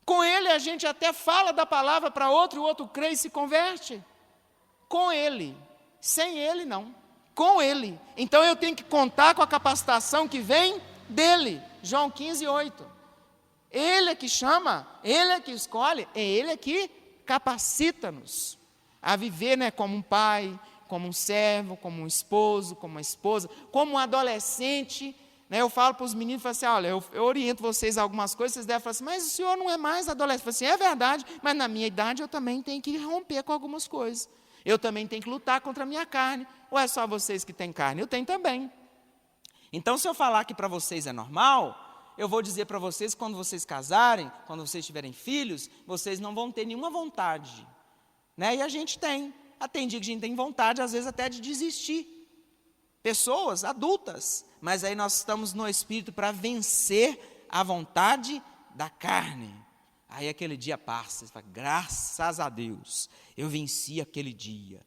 Com Ele a gente até fala da palavra para outro, e o outro crê e se converte. Com Ele, sem Ele não, com Ele. Então eu tenho que contar com a capacitação que vem dEle, João 15:8. Ele é que chama, Ele é que escolhe, é Ele é que capacita-nos a viver, né, como um pai, como um servo, como um esposo, como uma esposa, como um adolescente. Eu falo para os meninos, falo assim, olha, eu oriento vocês a algumas coisas, vocês devem falar assim, mas o senhor não é mais adolescente. Eu falo assim, é verdade, mas na minha idade eu também tenho que romper com algumas coisas. Eu também tenho que lutar contra a minha carne. Ou é só vocês que têm carne? Eu tenho também. Então, se eu falar que para vocês é normal, eu vou dizer para vocês que quando vocês casarem, quando vocês tiverem filhos, vocês não vão ter nenhuma vontade. E a gente tem. Tem dia que a gente tem vontade, às vezes até de desistir. Pessoas adultas. Mas aí nós estamos no Espírito para vencer a vontade da carne. Aí aquele dia passa, você fala, graças a Deus, eu venci aquele dia,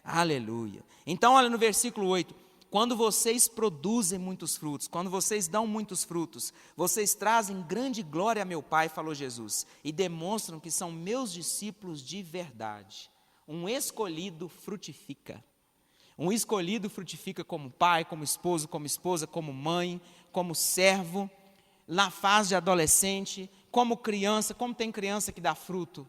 Aleluia. Então, olha no versículo 8, quando vocês produzem muitos frutos, quando vocês dão muitos frutos, vocês trazem grande glória a meu Pai, falou Jesus, e demonstram que são meus discípulos de verdade. Um escolhido frutifica. Um escolhido frutifica como pai, como esposo, como esposa, como mãe, como servo, na fase de adolescente, como criança, como tem criança que dá fruto,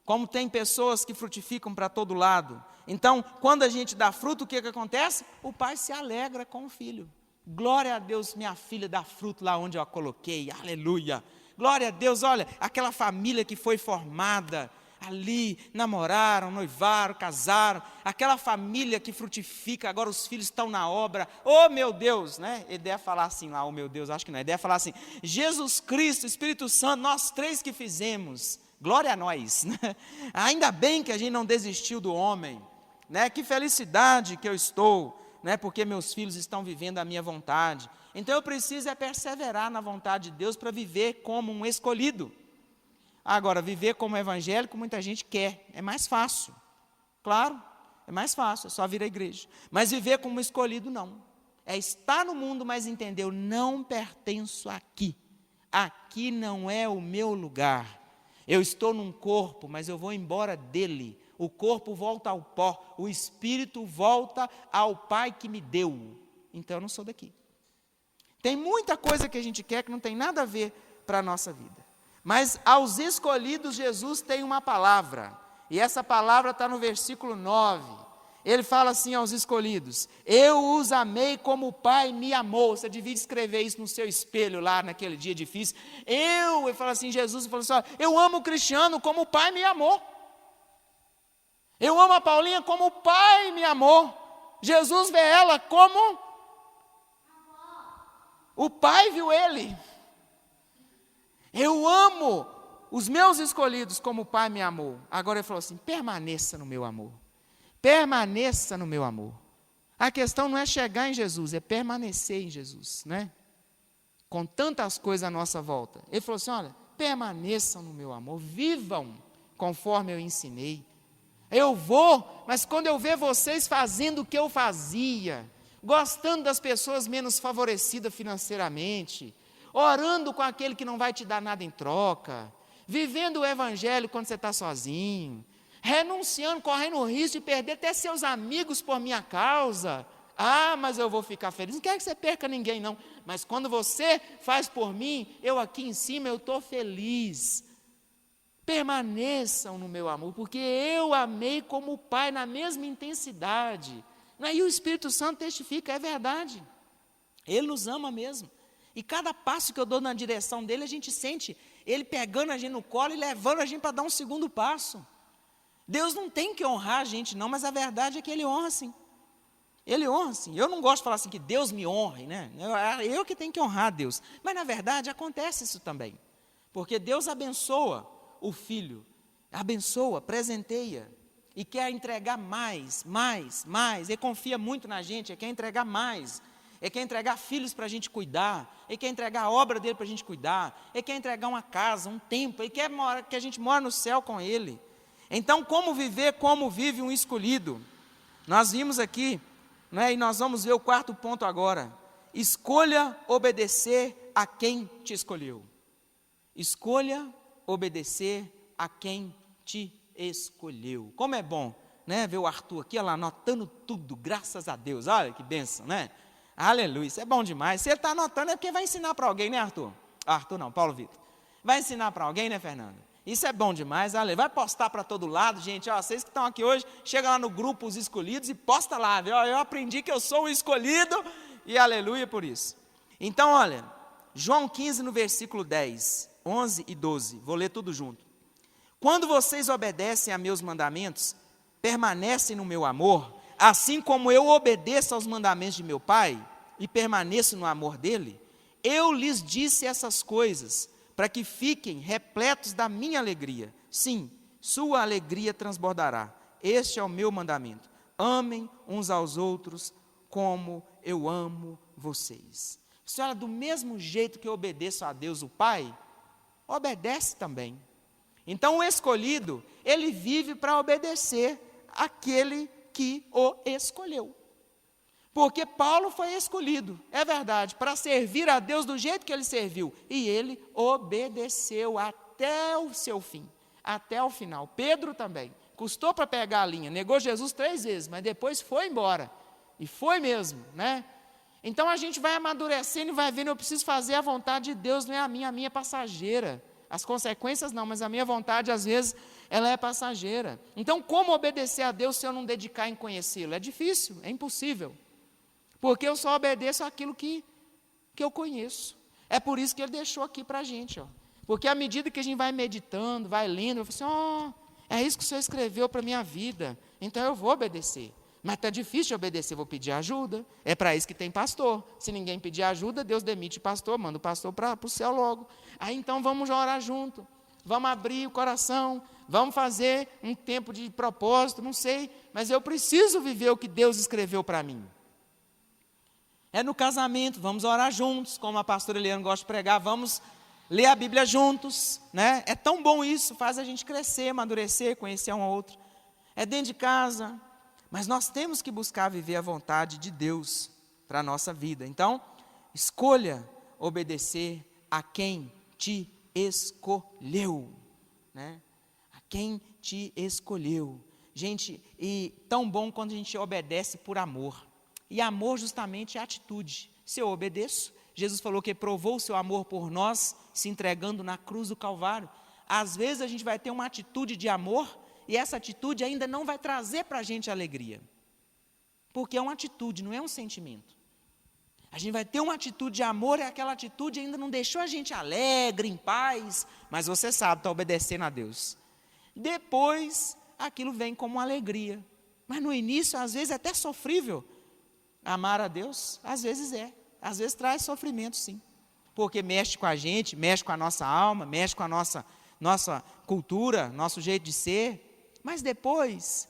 como tem pessoas que frutificam para todo lado. Então, quando a gente dá fruto, o que acontece? O pai se alegra com o filho. Glória a Deus, minha filha dá fruto lá onde eu a coloquei, aleluia. Glória a Deus, olha, aquela família que foi formada, ali, namoraram, noivaram, casaram, aquela família que frutifica, agora os filhos estão na obra, oh meu Deus, Ele deve falar assim lá, oh meu Deus, acho que não, ele deve falar assim, Jesus Cristo, Espírito Santo, nós três que fizemos, glória a nós, ainda bem que a gente não desistiu do homem, que felicidade que eu estou, porque meus filhos estão vivendo a minha vontade, então eu preciso perseverar na vontade de Deus para viver como um escolhido. Agora, viver como evangélico, muita gente quer, é mais fácil, claro, é mais fácil, é só vir à igreja, mas viver como escolhido não, é estar no mundo, mas entender, eu não pertenço aqui não é o meu lugar, eu estou num corpo, mas eu vou embora dele, o corpo volta ao pó, o espírito volta ao Pai que me deu, então eu não sou daqui. Tem muita coisa que a gente quer que não tem nada a ver para a nossa vida. Mas aos escolhidos Jesus tem uma palavra, e essa palavra está no versículo 9, ele fala assim aos escolhidos, eu os amei como o Pai me amou, você devia escrever isso no seu espelho lá naquele dia difícil, ele fala assim, Jesus falou assim, eu amo o Cristiano como o Pai me amou, eu amo a Paulinha como o Pai me amou, Jesus vê ela como o Pai viu ele. Eu amo os meus escolhidos como o Pai me amou. Agora ele falou assim, permaneça no meu amor. Permaneça no meu amor. A questão não é chegar em Jesus, é permanecer em Jesus, Com tantas coisas à nossa volta. Ele falou assim, olha, permaneçam no meu amor, vivam conforme eu ensinei. Eu vou, mas quando eu ver vocês fazendo o que eu fazia, gostando das pessoas menos favorecidas financeiramente, orando com aquele que não vai te dar nada em troca, vivendo o evangelho quando você está sozinho, renunciando, correndo o risco de perder até seus amigos por minha causa, mas eu vou ficar feliz, não quero que você perca ninguém não, mas quando você faz por mim, eu aqui em cima, eu estou feliz. Permaneçam no meu amor, porque eu amei como o Pai, na mesma intensidade, e o Espírito Santo testifica, é verdade, Ele nos ama mesmo. E cada passo que eu dou na direção dele, a gente sente ele pegando a gente no colo e levando a gente para dar um segundo passo. Deus não tem que honrar a gente não, mas a verdade é que Ele honra sim. Ele honra sim. Eu não gosto de falar assim que Deus me honre, Eu que tenho que honrar a Deus. Mas na verdade acontece isso também. Porque Deus abençoa o filho, abençoa, presenteia. e quer entregar mais, mais, mais. Ele confia muito na gente, ele quer entregar mais. Ele quer entregar filhos para a gente cuidar, ele quer entregar a obra dele para a gente cuidar, ele quer entregar uma casa, um templo, ele quer que a gente mora no céu com ele. Então, como viver como vive um escolhido? Nós vimos aqui, né, e nós vamos ver o quarto ponto agora. Escolha obedecer a quem te escolheu. Escolha obedecer a quem te escolheu. Como é bom, né, ver o Arthur aqui, lá, anotando tudo, graças a Deus. Olha que bênção, né? Aleluia, isso é bom demais. Se ele está anotando é porque vai ensinar para alguém, né, Arthur? Arthur não, Paulo Vitor. Vai ensinar para alguém, né, Fernanda? Isso é bom demais, aleluia. Vai postar para todo lado, gente. Ó, vocês que estão aqui hoje, chega lá no grupo Os Escolhidos e posta lá, viu? Eu aprendi que eu sou um escolhido e aleluia por isso. Então, olha, João 15 no versículo 10, 11 e 12, vou ler tudo junto. Quando vocês obedecem a meus mandamentos, permanecem no meu amor, assim como eu obedeço aos mandamentos de meu Pai e permaneço no amor dele, eu lhes disse essas coisas, para que fiquem repletos da minha alegria. Sim, sua alegria transbordará. Este é o meu mandamento. Amem uns aos outros como eu amo vocês. Você olha, do mesmo jeito que eu obedeço a Deus o Pai, obedece também. Então o escolhido, ele vive para obedecer aquele que o escolheu. Porque Paulo foi escolhido, é verdade, para servir a Deus do jeito que ele serviu. E ele obedeceu até o seu fim, até o final. Pedro também, custou para pegar a linha, negou Jesus 3 vezes, mas depois foi embora. E foi mesmo, né? Então a gente vai amadurecendo e vai vendo, eu preciso fazer a vontade de Deus, não é a minha é passageira. As consequências não, mas a minha vontade, às vezes, ela é passageira. Então, como obedecer a Deus se eu não dedicar em conhecê-lo? É difícil, é impossível. Porque eu só obedeço aquilo que eu conheço. É por isso que ele deixou aqui para a gente. Ó. Porque à medida que a gente vai meditando, vai lendo, eu falo assim, é isso que o Senhor escreveu para a minha vida, então eu vou obedecer. Mas está difícil de obedecer, vou pedir ajuda. É para isso que tem pastor. Se ninguém pedir ajuda, Deus demite o pastor, manda o pastor para o céu logo. Aí então vamos orar junto, vamos abrir o coração, vamos fazer um tempo de propósito, não sei, mas eu preciso viver o que Deus escreveu para mim. É no casamento, vamos orar juntos, como a pastora Eliana gosta de pregar, vamos ler a Bíblia juntos, né? É tão bom isso, faz a gente crescer, amadurecer, conhecer um ao outro. É dentro de casa, mas nós temos que buscar viver a vontade de Deus para a nossa vida. Então, escolha obedecer a quem te escolheu, né? A quem te escolheu. Gente, e tão bom quando a gente obedece por amor. E amor justamente é atitude. Se eu obedeço, Jesus falou que provou o seu amor por nós, se entregando na cruz do Calvário. Às vezes a gente vai ter uma atitude de amor, e essa atitude ainda não vai trazer para a gente alegria. Porque é uma atitude, não é um sentimento. A gente vai ter uma atitude de amor, e aquela atitude ainda não deixou a gente alegre, em paz, mas você sabe, está obedecendo a Deus. Depois, aquilo vem como uma alegria. Mas no início, às vezes, é até sofrível. Amar a Deus, às vezes às vezes traz sofrimento sim, porque mexe com a gente, mexe com a nossa alma, mexe com a nossa cultura, nosso jeito de ser, mas depois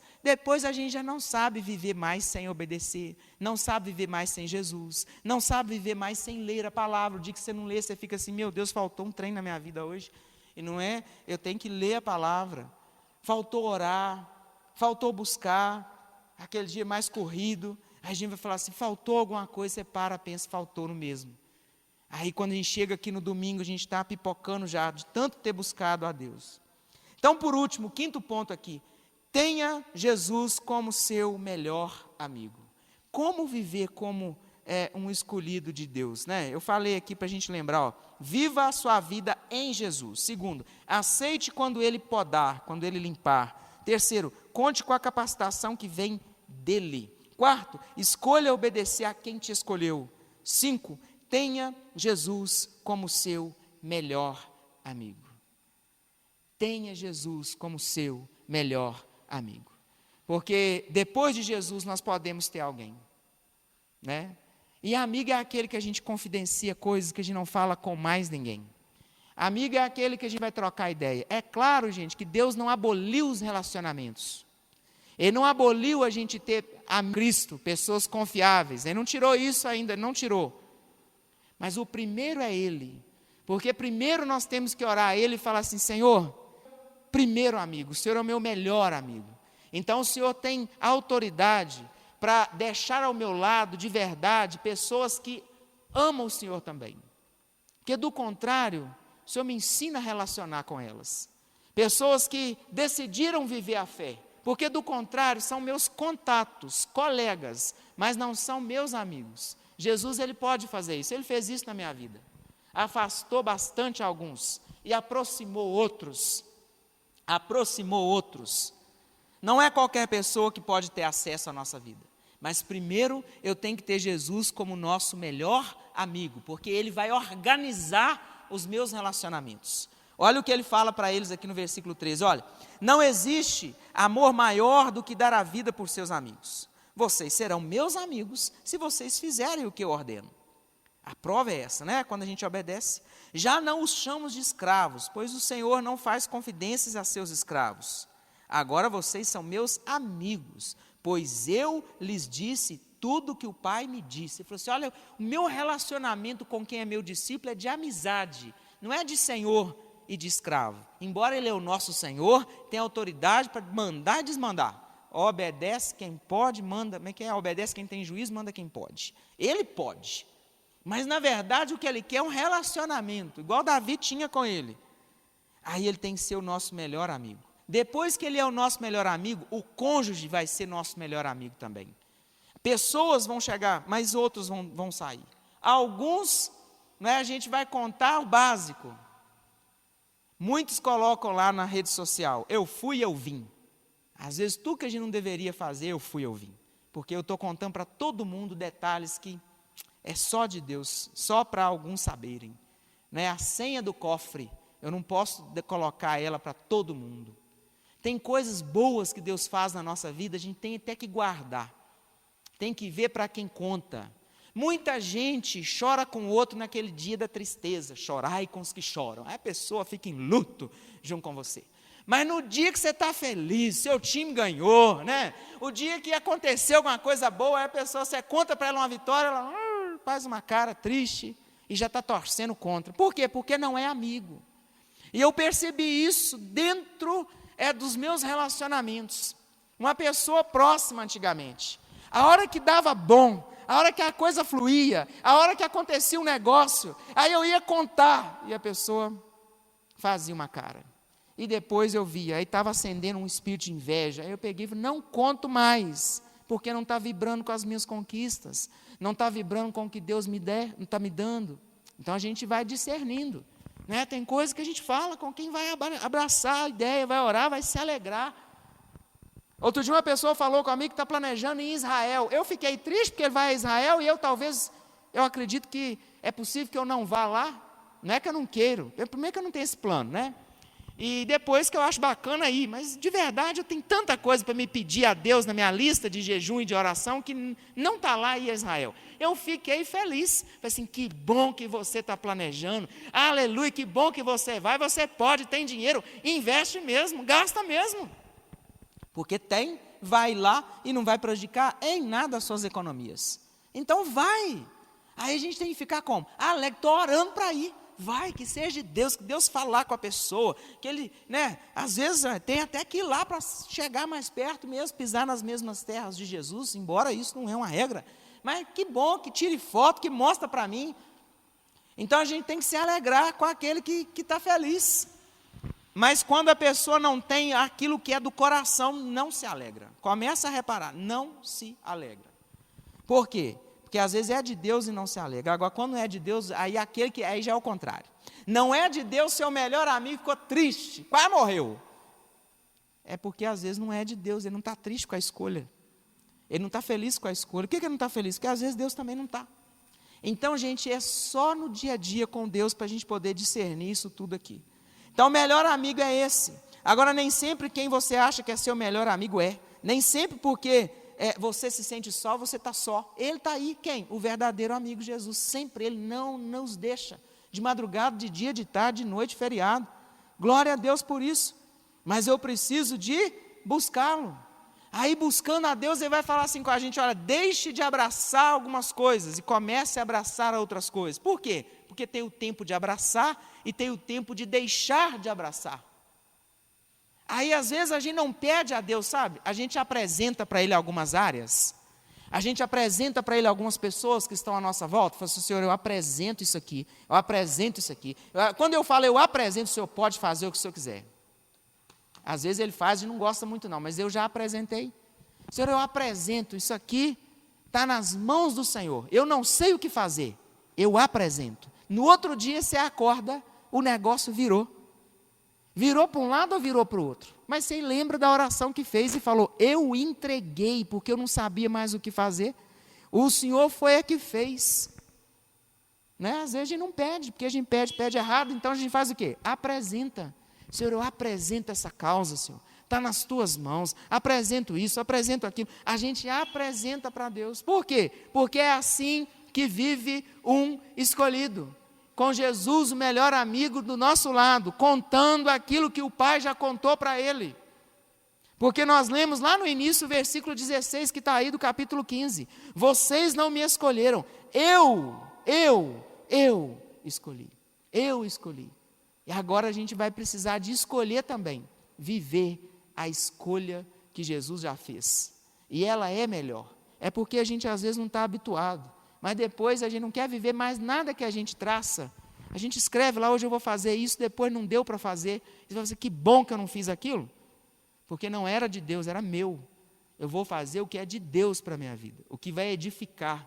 a gente já não sabe viver mais sem obedecer, não sabe viver mais sem Jesus, não sabe viver mais sem ler a palavra. O dia que você não lê, você fica assim, meu Deus, faltou um trem na minha vida hoje, e não é, eu tenho que ler a palavra, faltou orar, faltou buscar, aquele dia mais corrido. Aí a gente vai falar assim, faltou alguma coisa, você pensa, faltou no mesmo. Aí quando a gente chega aqui no domingo, a gente está pipocando já, de tanto ter buscado a Deus. Então, por último, 5º ponto aqui, tenha Jesus como seu melhor amigo. Como viver como um escolhido de Deus, né? Eu falei aqui para a gente lembrar, viva a sua vida em Jesus. 2º, aceite quando Ele podar, quando Ele limpar. 3º, conte com a capacitação que vem dEle. 4º, escolha obedecer a quem te escolheu. 5, tenha Jesus como seu melhor amigo. Tenha Jesus como seu melhor amigo. Porque depois de Jesus nós podemos ter alguém, né? E amigo é aquele que a gente confidencia coisas que a gente não fala com mais ninguém. Amigo é aquele que a gente vai trocar ideia. É claro, gente, que Deus não aboliu os relacionamentos. Ele não aboliu a gente ter a Cristo, pessoas confiáveis. Ele não tirou isso ainda, ele não tirou. Mas o primeiro é Ele. Porque primeiro nós temos que orar a Ele e falar assim: Senhor, primeiro amigo, o Senhor é o meu melhor amigo. Então o Senhor tem autoridade para deixar ao meu lado, de verdade, pessoas que amam o Senhor também. Porque do contrário, o Senhor me ensina a relacionar com elas. Pessoas que decidiram viver a fé. Porque do contrário, são meus contatos, colegas, mas não são meus amigos. Jesus, Ele pode fazer isso, Ele fez isso na minha vida. Afastou bastante alguns e aproximou outros. Aproximou outros. Não é qualquer pessoa que pode ter acesso à nossa vida. Mas primeiro eu tenho que ter Jesus como nosso melhor amigo, porque Ele vai organizar os meus relacionamentos. Olha o que Ele fala para eles aqui no versículo 13, olha: não existe amor maior do que dar a vida por seus amigos. Vocês serão meus amigos se vocês fizerem o que eu ordeno. A prova é essa, né? Quando a gente obedece. Já não os chamamos de escravos, pois o Senhor não faz confidências a seus escravos. Agora vocês são meus amigos, pois eu lhes disse tudo o que o Pai me disse. Ele falou assim: olha, o meu relacionamento com quem é meu discípulo é de amizade, não é de senhor e de escravo. Embora Ele é o nosso Senhor, tem autoridade para mandar e desmandar. Obedece quem pode, manda, como é que é? Obedece quem tem juízo, manda quem pode. Ele pode. Mas na verdade o que Ele quer é um relacionamento, igual Davi tinha com Ele. Aí Ele tem que ser o nosso melhor amigo. Depois que Ele é o nosso melhor amigo, o cônjuge vai ser nosso melhor amigo também. Pessoas vão chegar, mas outros vão sair. Alguns, né, a gente vai contar o básico. Muitos colocam lá na rede social: eu fui, eu vim. Às vezes tudo que a gente não deveria fazer, eu fui, eu vim. Porque eu estou contando para todo mundo detalhes que é só de Deus, só para alguns saberem. Né? A senha do cofre, eu não posso colocar ela para todo mundo. Tem coisas boas que Deus faz na nossa vida, a gente tem até que guardar. Tem que ver para quem conta. Muita gente chora com o outro naquele dia da tristeza. Chorai com os que choram. Aí a pessoa fica em luto junto com você. Mas no dia que você está feliz, seu time ganhou, né? O dia que aconteceu alguma coisa boa, aí a pessoa, você conta para ela uma vitória, ela faz uma cara triste e já está torcendo contra. Por quê? Porque não é amigo. E eu percebi isso dentro dos meus relacionamentos. Uma pessoa próxima antigamente. A hora que dava bom, a hora que a coisa fluía, a hora que acontecia um negócio, aí eu ia contar e a pessoa fazia uma cara. E depois eu via, aí estava acendendo um espírito de inveja. Aí eu peguei e falei: não conto mais, porque não está vibrando com as minhas conquistas, não está vibrando com o que Deus me der, não está me dando. Então a gente vai discernindo. Né? Tem coisa que a gente fala com quem vai abraçar a ideia, vai orar, vai se alegrar. Outro dia uma pessoa falou comigo que está planejando em Israel. Eu fiquei triste porque ele vai a Israel e eu acredito que é possível que eu não vá lá. Não é que eu não queiro, primeiro que eu não tenho esse plano, né? E depois que eu acho bacana ir, mas de verdade eu tenho tanta coisa para me pedir a Deus na minha lista de jejum e de oração que não está lá ir a Israel. Eu fiquei feliz, falei assim: que bom que você está planejando, aleluia, que bom que você vai, você pode, tem dinheiro, investe mesmo, gasta mesmo. Porque tem, vai lá e não vai prejudicar em nada as suas economias. Então vai. Aí a gente tem que ficar como? Alegre, estou orando para ir. Vai, que seja de Deus, que Deus falar com a pessoa, que Ele, né, às vezes tem até que ir lá para chegar mais perto mesmo, pisar nas mesmas terras de Jesus, embora isso não é uma regra, mas que bom, que tire foto, que mostra para mim. Então a gente tem que se alegrar com aquele que está feliz. Mas quando a pessoa não tem aquilo que é do coração, não se alegra. Começa a reparar, não se alegra. Por quê? Porque às vezes é de Deus e não se alegra. Agora, quando não é de Deus, aí já é o contrário. Não é de Deus, seu melhor amigo ficou triste, quase morreu. É porque às vezes não é de Deus, ele não está triste com a escolha. Ele não está feliz com a escolha. Por que ele não está feliz? Porque às vezes Deus também não está. Então, gente, é só no dia a dia com Deus para a gente poder discernir isso tudo aqui. Então, o melhor amigo é esse. Agora, nem sempre quem você acha que é seu melhor amigo é. Nem sempre porque você se sente só, você está só. Ele está aí, quem? O verdadeiro amigo Jesus. Sempre Ele não nos deixa. De madrugada, de dia, de tarde, de noite, feriado. Glória a Deus por isso. Mas eu preciso de buscá-lo. Aí buscando a Deus, Ele vai falar assim com a gente, olha, deixe de abraçar algumas coisas e comece a abraçar outras coisas. Por quê? Porque tem o tempo de abraçar e tem o tempo de deixar de abraçar. Aí às vezes a gente não pede a Deus, sabe? A gente apresenta para Ele algumas áreas, a gente apresenta para Ele algumas pessoas que estão à nossa volta, fala assim, Senhor, eu apresento isso aqui, eu apresento isso aqui. Quando eu falo eu apresento, o Senhor pode fazer o que o Senhor quiser. Às vezes Ele faz e não gosta muito não, mas eu já apresentei. Senhor, eu apresento, isso aqui está nas mãos do Senhor, eu não sei o que fazer, eu apresento. No outro dia você acorda, o negócio virou. Virou para um lado ou virou para o outro? Mas você lembra da oração que fez e falou, eu entreguei, porque eu não sabia mais o que fazer. O Senhor foi a que fez. Né? Às vezes a gente não pede, porque a gente pede errado, então a gente faz o quê? Apresenta. Senhor, eu apresento essa causa, Senhor. Está nas tuas mãos, apresento isso, apresento aquilo. A gente apresenta para Deus. Por quê? Porque é assim que vive um escolhido. Com Jesus, o melhor amigo do nosso lado, contando aquilo que o Pai já contou para ele. Porque nós lemos lá no início o versículo 16, que está aí do capítulo 15. Vocês não me escolheram, eu escolhi. Eu escolhi. E agora a gente vai precisar de escolher também, viver a escolha que Jesus já fez. E ela é melhor. É porque a gente às vezes não está habituado. Mas depois a gente não quer viver mais nada que a gente traça. A gente escreve lá, hoje eu vou fazer isso, depois não deu para fazer. E você vai dizer, que bom que eu não fiz aquilo. Porque não era de Deus, era meu. Eu vou fazer o que é de Deus para a minha vida. O que vai edificar,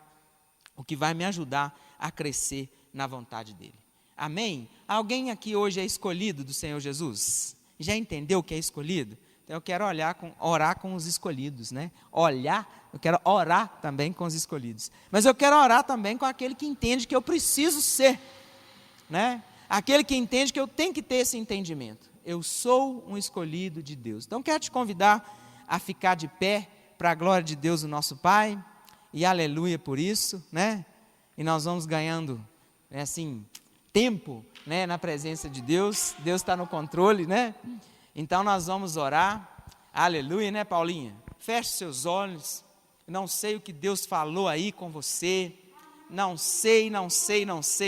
o que vai me ajudar a crescer na vontade dEle. Amém? Alguém aqui hoje é escolhido do Senhor Jesus? Já entendeu o que é escolhido? Então eu quero orar com os escolhidos, né? Eu quero orar também com os escolhidos. Mas eu quero orar também com aquele que entende que eu preciso ser, né? Aquele que entende que eu tenho que ter esse entendimento. Eu sou um escolhido de Deus. Então quero te convidar a ficar de pé para a glória de Deus, o nosso Pai. E aleluia por isso, né? E nós vamos ganhando, né, assim, tempo, né, na presença de Deus. Deus está no controle, né? Então nós vamos orar, aleluia, né, Paulinha? Feche seus olhos, não sei o que Deus falou aí com você, não sei,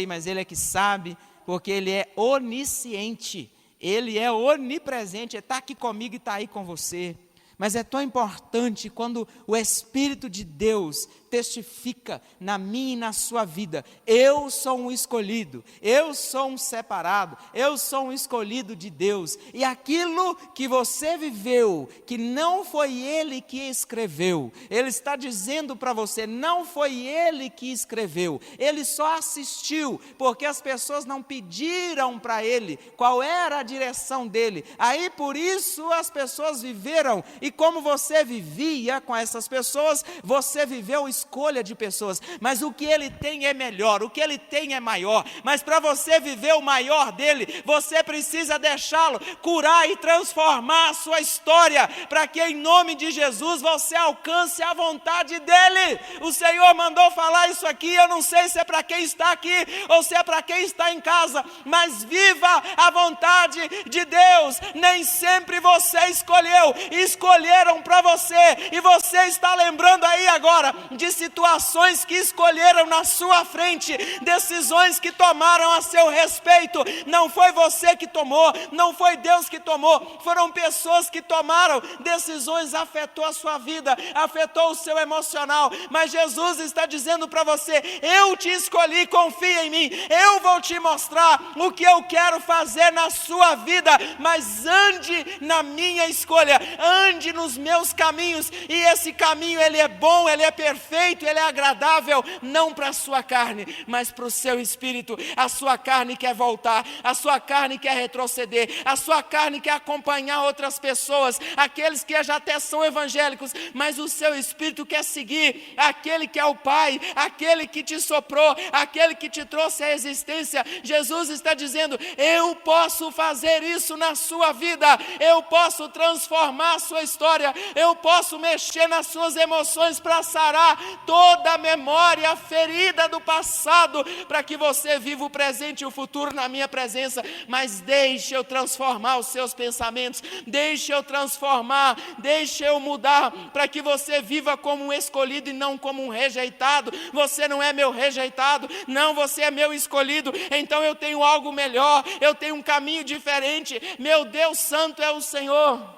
mas Ele é que sabe, porque Ele é onisciente, Ele é onipresente, Ele está aqui comigo e está aí com você. Mas é tão importante quando o Espírito de Deus testifica na minha e na sua vida, eu sou um escolhido, eu sou um separado, eu sou um escolhido de Deus, e aquilo que você viveu, que não foi Ele que escreveu, Ele está dizendo para você, não foi Ele que escreveu, Ele só assistiu, porque as pessoas não pediram para Ele qual era a direção dEle, aí por isso as pessoas viveram, e como você vivia com essas pessoas, você viveu escolha de pessoas, mas o que Ele tem é melhor, o que Ele tem é maior, mas para você viver o maior dEle, você precisa deixá-lo curar e transformar a sua história, para que em nome de Jesus você alcance a vontade dEle. O Senhor mandou falar isso aqui, eu não sei se é para quem está aqui, ou se é para quem está em casa, mas viva a vontade de Deus. Nem sempre você escolheram para você, e você está lembrando aí agora de situações que escolheram na sua frente, decisões que tomaram a seu respeito, não foi você que tomou, não foi Deus que tomou, foram pessoas que tomaram decisões, afetou a sua vida, afetou o seu emocional, mas Jesus está dizendo para você, eu te escolhi, confia em mim, eu vou te mostrar o que eu quero fazer na sua vida, mas ande na minha escolha, ande nos meus caminhos, e esse caminho ele é bom, ele é perfeito, ele é agradável, não para a sua carne, mas para o seu espírito. A sua carne quer voltar, a sua carne quer retroceder, a sua carne quer acompanhar outras pessoas, aqueles que já até são evangélicos, mas o seu espírito quer seguir aquele que é o Pai, aquele que te soprou, aquele que te trouxe à existência. Jesus está dizendo, eu posso fazer isso na sua vida, eu posso transformar a sua história, eu posso mexer nas suas emoções para sarar toda a memória ferida do passado, para que você viva o presente e o futuro na minha presença. Mas deixe eu transformar os seus pensamentos, deixe eu transformar, deixe eu mudar, para que você viva como um escolhido e não como um rejeitado. Você não é meu rejeitado, não, você é meu escolhido. Então eu tenho algo melhor, eu tenho um caminho diferente. Meu Deus Santo é o Senhor.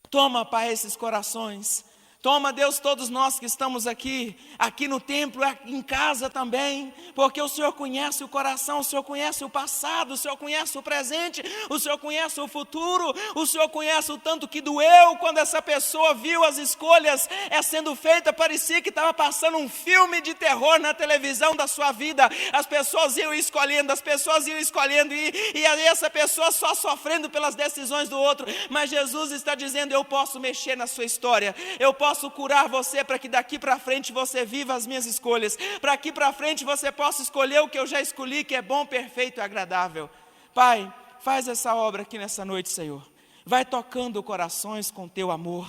Toma, Pai, esses corações. Toma, Deus, todos nós que estamos aqui no templo, em casa também, porque o Senhor conhece o coração, o Senhor conhece o passado, o Senhor conhece o presente, o Senhor conhece o futuro, o Senhor conhece o tanto que doeu quando essa pessoa viu as escolhas sendo feitas. Parecia que estava passando um filme de terror na televisão da sua vida. As pessoas iam escolhendo, e essa pessoa só sofrendo pelas decisões do outro. Mas Jesus está dizendo: eu posso mexer na sua história, eu posso curar você, para que daqui para frente você viva as minhas escolhas, para aqui para frente você possa escolher o que eu já escolhi, que é bom, perfeito e agradável. Pai, faz essa obra aqui nessa noite, Senhor. Vai tocando corações com teu amor,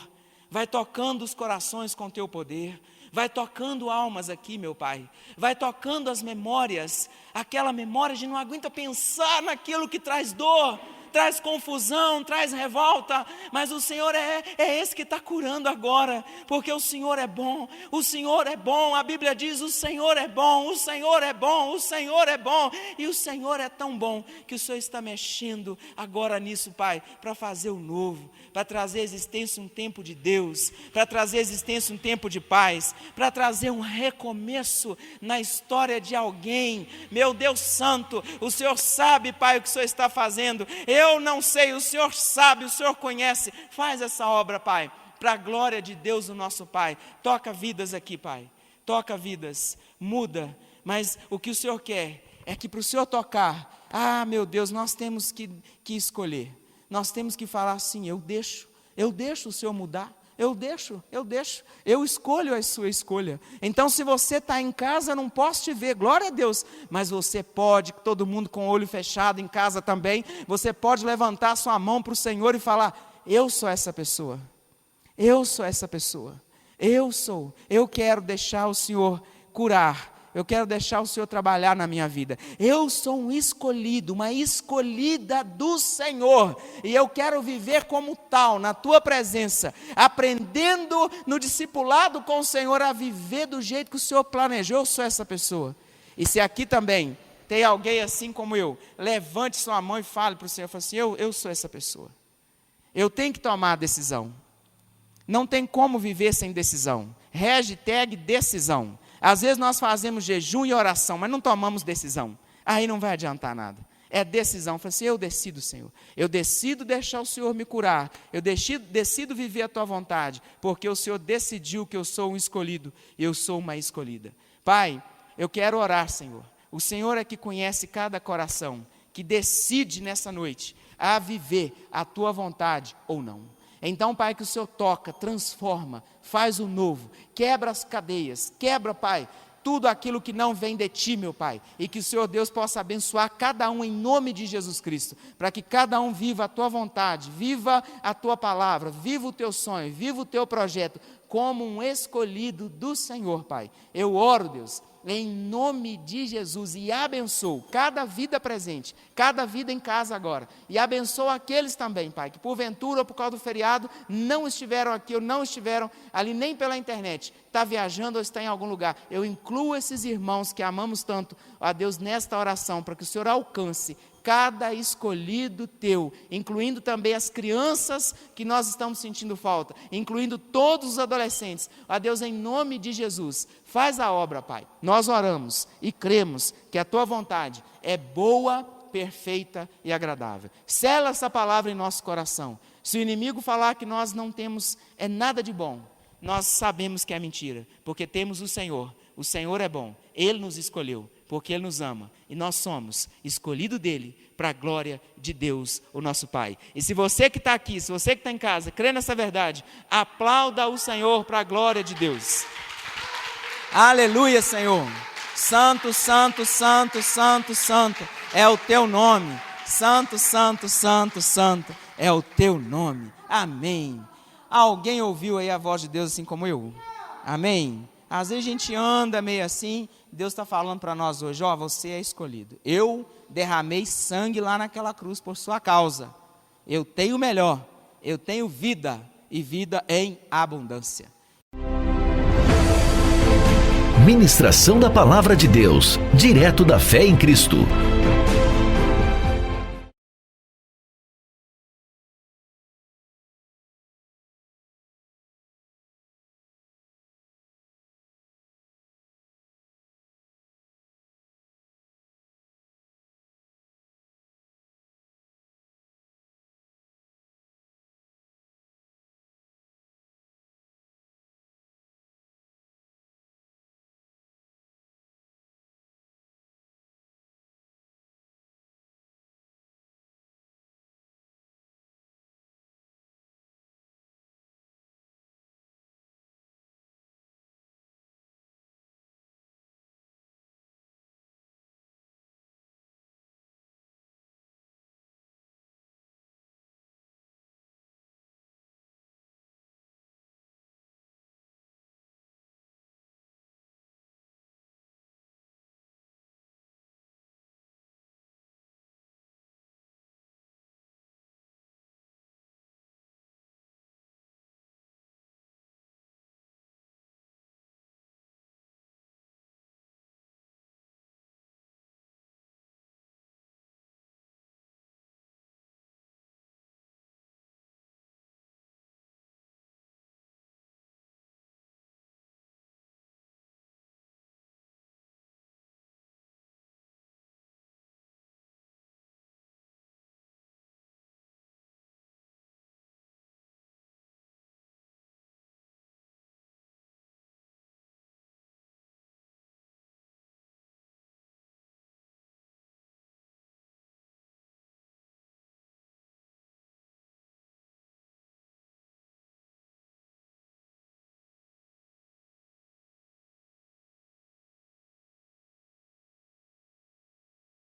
vai tocando os corações com teu poder, vai tocando almas aqui, meu Pai, vai tocando as memórias, aquela memória de não aguenta pensar naquilo que traz dor, traz confusão, traz revolta, mas o Senhor é esse que está curando agora, porque o Senhor é bom, a Bíblia diz: o Senhor é bom, o Senhor é bom, o Senhor é bom, e o Senhor é tão bom, que o Senhor está mexendo agora nisso, Pai, para fazer o novo, para trazer à existência um tempo de Deus, para trazer à existência um tempo de paz, para trazer um recomeço na história de alguém. Meu Deus Santo, o Senhor sabe, Pai, o que o Senhor está fazendo. Eu não sei, o Senhor sabe, o Senhor conhece. Faz essa obra, Pai, para a glória de Deus, o nosso Pai. Toca vidas aqui, Pai, toca vidas, muda. Mas o que o Senhor quer é que para o Senhor tocar, meu Deus, nós temos que escolher. Nós temos que falar assim: eu deixo o Senhor mudar, eu escolho a sua escolha. Então, se você está em casa, eu não posso te ver, glória a Deus, mas você pode, todo mundo com o olho fechado em casa também, você pode levantar sua mão para o Senhor e falar: eu sou essa pessoa, eu quero deixar o Senhor curar, eu quero deixar o Senhor trabalhar na minha vida. Eu sou um escolhido, uma escolhida do Senhor, e eu quero viver como tal, na tua presença, aprendendo no discipulado com o Senhor a viver do jeito que o Senhor planejou. Eu sou essa pessoa. E se aqui também tem alguém assim como eu, levante sua mão e fale para o Senhor, fale assim: eu sou essa pessoa. Eu tenho que tomar a decisão. Não tem como viver sem decisão. Hashtag decisão. Às vezes nós fazemos jejum e oração, mas não tomamos decisão. Aí não vai adiantar nada. É decisão. Fala assim: eu decido, Senhor. Eu decido deixar o Senhor me curar. Eu decido viver a tua vontade, porque o Senhor decidiu que eu sou um escolhido e eu sou uma escolhida. Pai, eu quero orar, Senhor. O Senhor é que conhece cada coração, que decide nessa noite a viver a tua vontade ou não. Então, Pai, que o Senhor toca, transforma, faz o novo, quebra as cadeias, quebra, Pai, tudo aquilo que não vem de Ti, meu Pai, e que o Senhor Deus possa abençoar cada um em nome de Jesus Cristo, para que cada um viva a Tua vontade, viva a Tua palavra, viva o Teu sonho, viva o Teu projeto, como um escolhido do Senhor, Pai. Eu oro, Deus, em nome de Jesus, e abençoo cada vida presente, cada vida em casa agora, e abençoo aqueles também, Pai, que porventura ou por causa do feriado não estiveram aqui, ou não estiveram ali nem pela internet, está viajando ou está em algum lugar. Eu incluo esses irmãos que amamos tanto, a Deus, nesta oração, para que o Senhor alcance cada escolhido teu, incluindo também as crianças que nós estamos sentindo falta, incluindo todos os adolescentes. A Deus, em nome de Jesus, faz a obra, Pai. Nós oramos e cremos que a tua vontade é boa, perfeita e agradável. Sela essa palavra em nosso coração. Se o inimigo falar que nós não temos nada de bom, nós sabemos que é mentira, porque temos o Senhor. O Senhor é bom, Ele nos escolheu, porque Ele nos ama, e nós somos escolhidos dEle, para a glória de Deus, o nosso Pai. E se você que está aqui, se você que está em casa, crê nessa verdade, aplauda o Senhor para a glória de Deus. Aleluia, Senhor. Santo, santo, santo, santo, santo é o teu nome. Santo, santo, santo, santo é o teu nome. Amém. Alguém ouviu aí a voz de Deus assim como eu? Amém? Às vezes a gente anda meio assim, Deus está falando para nós hoje, ó, você é escolhido. Eu derramei sangue lá naquela cruz por sua causa. Eu tenho o melhor, eu tenho vida e vida em abundância. Ministração da Palavra de Deus, direto da Fé em Cristo.